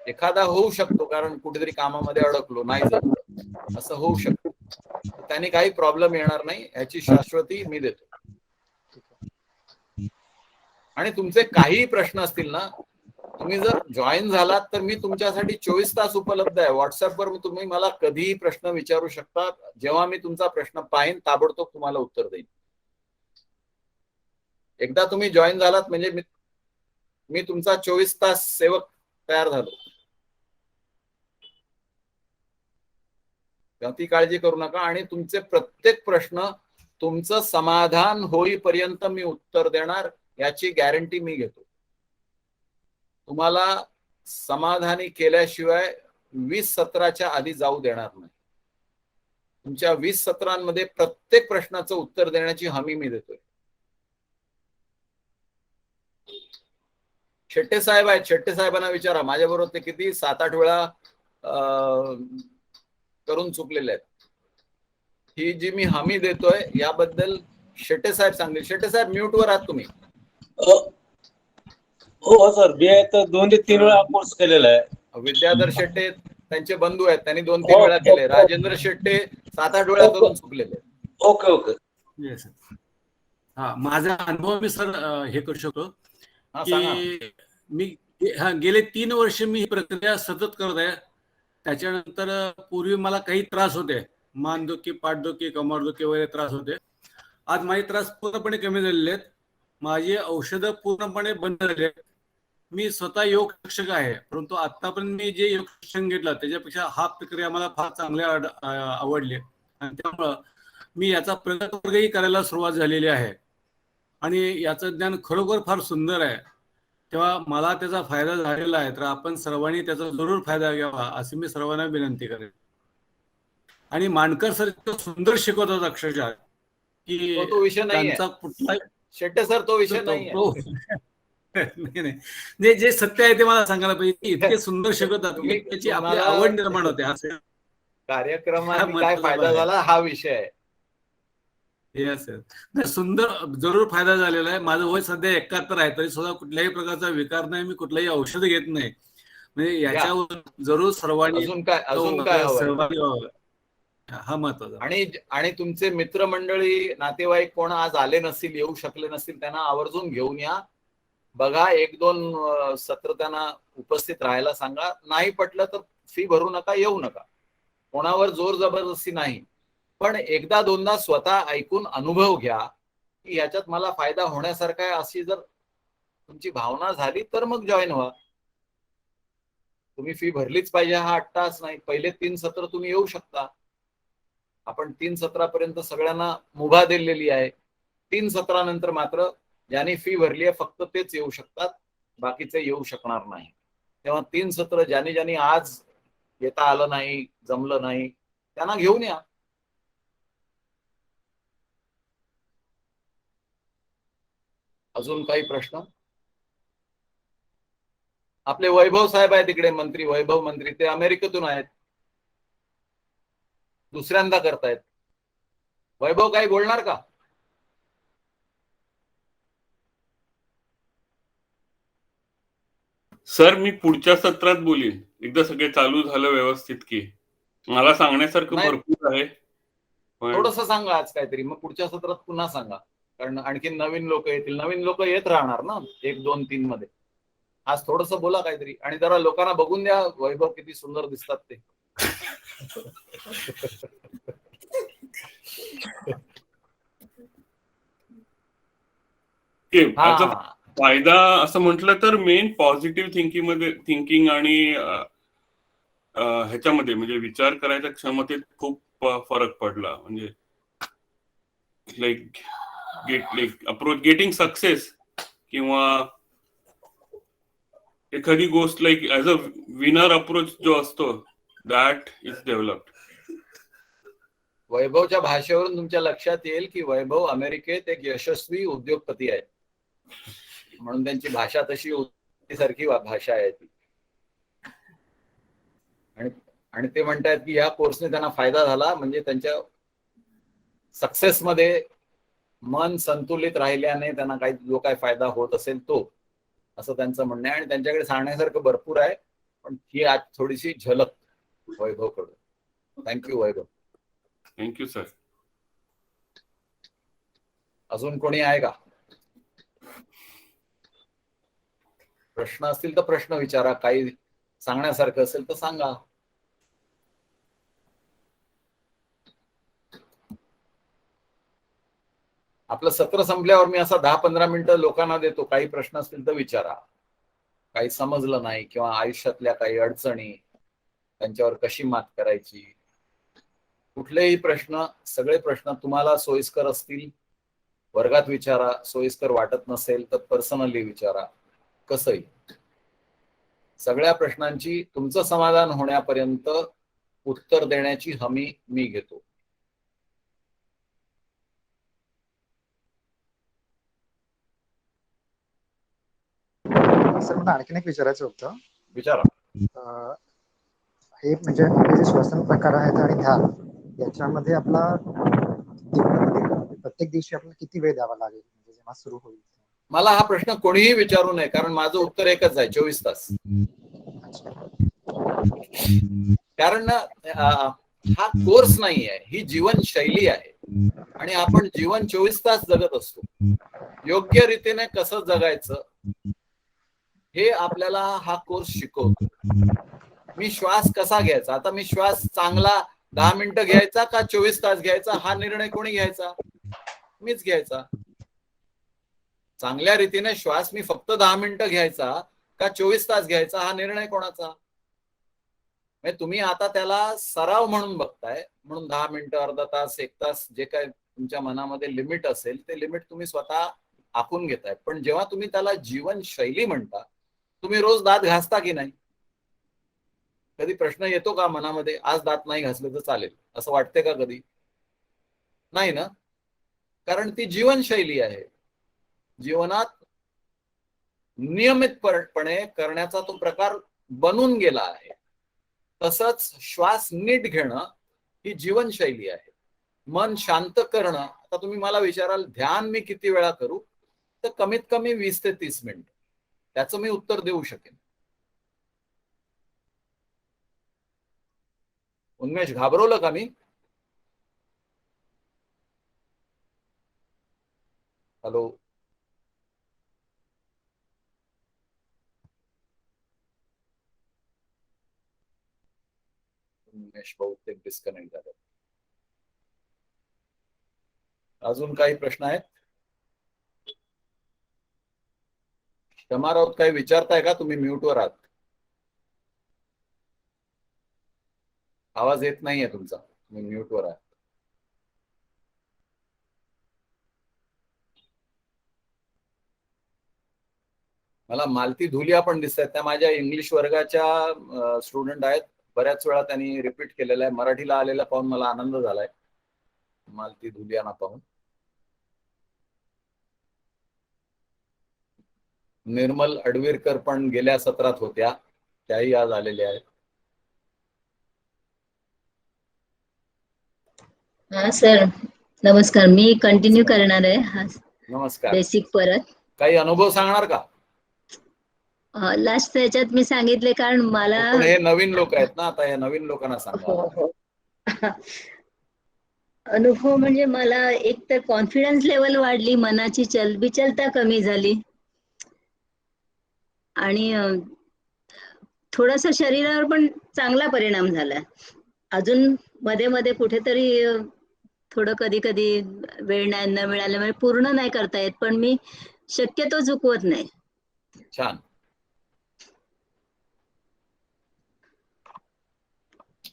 एखादा होऊ शकतो कारण कुठेतरी कामामध्ये अडकलो, नाही जमलं, असं होऊ शकतं. त्यांनी काही प्रॉब्लेम येणार नाही याची शाश्वती मी देतो. आणि तुमचे काही प्रश्न असतील ना, तुम्ही जर जॉईन झालात तर मी तुमच्यासाठी 24 तास उपलब्ध आहे. व्हॉट्सअपवर तुम्ही मला कधीही प्रश्न विचारू शकता. जेव्हा मी तुमचा प्रश्न पाहीन ताबडतोब तुम्हाला उत्तर देईन. एकदा तुम्ही जॉईन झालात म्हणजे मी तुमचा 24 तास सेवक तयार झालो. ती काळजी करू नका. आणि तुमचे प्रत्येक प्रश्न तुमचं समाधान होईपर्यंत मी उत्तर देणार याची गॅरंटी मी घेतो. तुम्हाला समाधानी केल्याशिवाय 20 सत्राच्या आधी जाऊ देणार नाही. तुमच्या 20 सत्रांमध्ये प्रत्येक प्रश्नाचं उत्तर देण्याची हमी मी देतोय. शेट्टे साहेब आहेत, शेट्टे साहेबांना विचारा. माझ्याबरोबर ते किती 7-8 वेळा करून चुकलेले आहेत. ही जी मी हमी देतोय याबद्दल शेट्टे साहेब सांगतील. शेट्टे साहेब म्यूटवर आहात तुम्ही. हो सर, मी 2 ते 3 वेळा कोर्स केलेला आहे. विद्याधर शेट्टे त्यांचे बंधू आहेत, त्यांनी 2-3 वेळा केले. राजेंद्र शेट्टे 7-8 वेळा करून चुकलेले. Okay okay. हा, माझा अनुभव मी सर हे करू शकतो की मी गेले 3 वर्ष मी ही प्रक्रिया सतत करत आहे. त्याच्यानंतर पूर्वी मला काही त्रास होते, मानदुखी, पाठदुखी, कमरदुखी वगैरे त्रास होते. आज माझे त्रास पूर्णपणे कमी झालेले आहेत. माझी औषधं पूर्णपणे बंद झाली आहेत. मी स्वतः योग शिक्षक आहे, परंतु आतापर्यंत मी जे योग शिक्षण घेतलं त्याच्यापेक्षा हा प्रक्रिया मला फार चांगली आवडली आणि त्यामुळं मी याचा प्रगत वर्गही करायला सुरुवात झालेली आहे आणि याचं ज्ञान खरोखर फार सुंदर आहे. तेव्हा मला त्याचा फायदा झालेला आहे, तर आपण सर्वांनी त्याचा जरूर फायदा घ्यावा अशी मी सर्वांना विनंती करेन. आणि मानकर सर इतकं सुंदर शिकवतात अक्षरशः की तो विषय नाही त्यांचा कुठलाही शेट्टे सर तो विषय नाही. नाही, जे सत्य आहे ते मला सांगायला पाहिजे. इतके सुंदर शिकवतात की त्याची आपली आवड निर्माण होते. असं कार्यक्रमात काय फायदा झाला हा विषय आहे. सुंदर जरूर फायदा झालेला आहे. माझं वय सध्या 71 आहे, तरी सुद्धा कुठल्याही प्रकारचा विकार नाही. मी कुठलाही औषध घेत नाही. म्हणजे याच्यावर जरूर सर्वांनी अजून काय सहभागी व्हावं हा महत्वाचा. आणि तुमचे मित्रमंडळी, नातेवाईक कोण आज आले नसतील, येऊ शकले नसतील, त्यांना आवर्जून घेऊन या. बघा, 1-2 सत्र त्यांना उपस्थित राहायला सांगा. नाही पटलं तर फी भरू नका, येऊ नका. कोणावर जोर जबरदस्ती नाही. पण 1-2दा स्वतः ऐकून अनुभव घ्या की याच्यात मला फायदा होण्यासारखा आहे. अशी जर तुमची भावना झाली तर मग जॉईन व्हा. तुम्ही फी भरलीच पाहिजे हा अट्टास नाही. पहिले 3 सत्र तुम्ही येऊ शकता. आपण 3 सत्रापर्यंत सगळ्यांना मुभा दिलेली आहे. 3 सत्रानंतर मात्र ज्यांनी फी भरली आहे फक्त तेच येऊ शकतात, बाकीचे येऊ शकणार नाही. तेव्हा 3 सत्र ज्यांनी आज येता आलं नाही, जमलं नाही, त्यांना घेऊन या. अजून काही प्रश्न? आपले वैभव साहेब आहेत तिकडे मंत्री, वैभव मंत्री, ते अमेरिकेतून आहेत, दुसऱ्यांदा करतायत. वैभव काही बोलणार का? सर मी पुढच्या सत्रात बोलीन, एकदा सगळे चालू झालं व्यवस्थित की. मला सांगण्यासारखं नाही. भरपूर आहे पण थोडस सांगा आज काहीतरी, मग पुढच्या सत्रात पुन्हा सांगा, कारण आणखी नवीन लोक येतील. नवीन लोक येत राहणार ना 1, 2, 3 मध्ये. आज थोडस बोला काहीतरी, आणि जरा लोकांना बघून द्या वैभव किती सुंदर दिसतात ते. याचा हा, फायदा असं म्हटलं तर मेन पॉझिटिव्ह थिंकिंग आणि ह्याच्यामध्ये म्हणजे विचार करायच्या क्षमतेत खूप फरक पडला. म्हणजे अप्रोच गेटिंग सक्सेस किंवा एखादी गोष्ट ऍज अ विनर अप्रोच जो असतो दॅट इज डेव्हलप्ड. वैभवच्या भाषेवरून तुमच्या लक्षात येईल की वैभव अमेरिकेत एक यशस्वी उद्योगपती आहे, म्हणून त्यांची भाषा तशी सारखी भाषा आहे ती. आणि ते म्हणतात की या कोर्सने त्यांना फायदा झाला, म्हणजे त्यांच्या सक्सेसमध्ये मन संतुलित राहिल्याने त्यांना काही जो काही फायदा होत असेल तो, असं त्यांचं म्हणणं आहे. आणि त्यांच्याकडे सांगण्यासारखं भरपूर आहे, पण ही आज थोडीशी झलक वैभव कडून. थँक्यू वैभव. Thank you sir. अजून कोणी आहे का? प्रश्न असतील तर प्रश्न विचारा, काही सांगण्यासारखं असेल तर सांगा. आपलं सत्र संपल्यावर मी असा 10-15 मिनिटं लोकांना देतो, काही प्रश्न असतील तर विचारा. काही समजलं नाही किंवा आयुष्यातल्या काही अडचणी, त्यांच्यावर कशी मात करायची, कुठलेही प्रश्न, सगळे प्रश्न तुम्हाला सोयीस्कर असतील वर्गात विचारा, सोयीस्कर वाटत नसेल तर पर्सनली विचारा, कसंही. सगळ्या प्रश्नांची तुमचं समाधान होण्यापर्यंत उत्तर देण्याची हमी मी घेतो. सर मला आणखीन एक विचारायचं होतं. विचारा. हे म्हणजे आपले जे श्वसन प्रकार आहेत आणि ध्यान, याच्यामध्ये आपला दिवसामध्ये प्रत्येक दिवशी आपल्याला किती वेळ द्यावा लागेल, म्हणजे जेव्हा सुरू होईल? मला हा प्रश्न कोणीही विचारू नये, कारण माझं उत्तर एकच आहे, 24 तास. कारण ना हा कोर्स नाही आहे, ही जीवनशैली आहे, आणि आपण जीवन 24 तास जगत असतो. योग्य रीतीने कसं जगायचं हे आपल्याला हा कोर्स शिकवतो. मी श्वास कसा घ्यायचा, आता मी श्वास चांगला 10 मिनिटं घ्यायचा का 24 तास घ्यायचा, हा निर्णय कोणी घ्यायचा? मीच घ्यायचा. चांगल्या रीतीने श्वास मी फक्त 10 मिनिटं घ्यायचा का 24 तास घ्यायचा, हा निर्णय कोणाचा? तुम्ही आता त्याला सराव म्हणून बघताय, म्हणून 10 मिनिटं, अर्धा तास, 1 तास, जे काय तुमच्या मनामध्ये लिमिट असेल ते लिमिट तुम्ही स्वतः आखून घेताय. पण जेव्हा तुम्ही त्याला जीवनशैली म्हणता, तुम्ही रोज दात घासता की नाही? कधी प्रश्न येतो का मनामध्ये, आज दात नाही घासले तर चालेल, असं वाटते का कधी? नाही ना, कारण ती जीवनशैली आहे. जीवनात नियमितपणे करण्याचा तो प्रकार बनून गेला आहे. तसंच श्वास नीट घेणं ही जीवनशैली आहे. मन शांत करणं, आता तुम्ही मला विचाराल ध्यान मी किती वेळा करू, तर कमीत कमी 20 ते 30 मिनिट, त्याचं मी उत्तर देऊ शकेन. उन्मेष, घाबरवलं का मी? हॅलो, उन्मेष बहुतेक डिस्कनेक्ट झाले. अजून काही प्रश्न आहेत? क्षमा राऊत, काही विचारताय का? तुम्ही म्यूटवर आहात, आवाज येत नाहीये तुमचा, तुम्ही म्यूटवर आहात. मला मालती धुलिया पण दिसत आहेत, त्या माझ्या इंग्लिश वर्गाच्या स्टुडंट आहेत. बऱ्याच वेळा त्यांनी रिपीट केलेलं आहे. मराठीला आलेला पाहून मला आनंद झालाय, मालती धुलियांना पाहून. निर्मल अडवीरकर पण गेल्या सत्रात होत्या, त्याही आज आलेल्या आहेत. हा सर, नमस्कार. मी कंटिन्यू करणार आहे हा नमस्कार. बेसिक परत. काही अनुभव सांगणार का? लास्ट त्याच्यात मी सांगितले, कारण मला पण हे नवीन लोक आहेत ना, आता या नवीन लोकांना हो सांगा. हो अनुभव म्हणजे मला एक तर कॉन्फिडन्स लेवल वाढली, मनाची चलबिचलता कमी झाली आणि थोडासा शरीरावर पण चांगला परिणाम झाला. अजून मध्ये मध्ये कुठेतरी थोडं कधी कधी वेळ नाही न मिळाल्यामुळे पूर्ण नाही करता येत, पण मी शक्यतो चुकवत नाही. छान.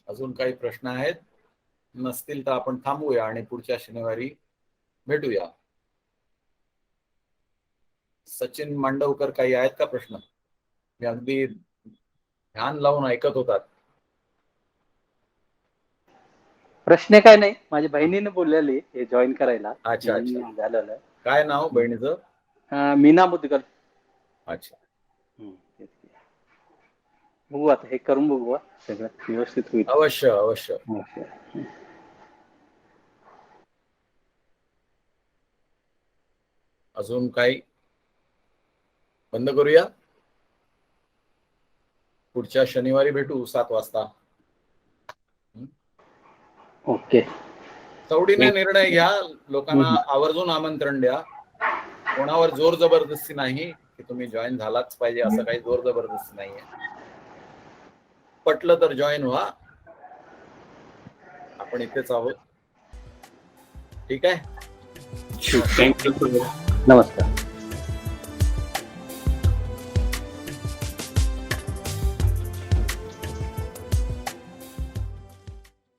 अजून काही प्रश्न आहेत? नसतील तर आपण थांबूया आणि पुढच्या शनिवारी भेटूया. सचिन मांडवकर, काही आहेत का प्रश्न? मी अगदी ध्यान लावून ऐकत होतात. प्रश्न काय नाही, माझ्या बहिणीने बोललेली हे जॉईन करायला. अच्छा अच्छा. झालेलं आहे. काय नाव बहिणीचं? मीना मुदगल. अच्छा. बघू आता हे करून बघू, सगळं व्यवस्थित होईल. अवश्य अवश्य. अजून काही? बंद करूया. पुढच्या शनिवारी भेटू 7 वाजता. ओके. तवडीने निर्णय घ्या. लोकांना आवर्जून आमंत्रण द्या. कोणावर जोर जबरदस्ती नाही की तुम्ही जॉईन झालाच पाहिजे, असं काही जोर जबरदस्ती नाहीये. पटलं तर जॉईन व्हा. आपण इथेच आहोत. ठीक आहे. थँक्यू. नमस्कार.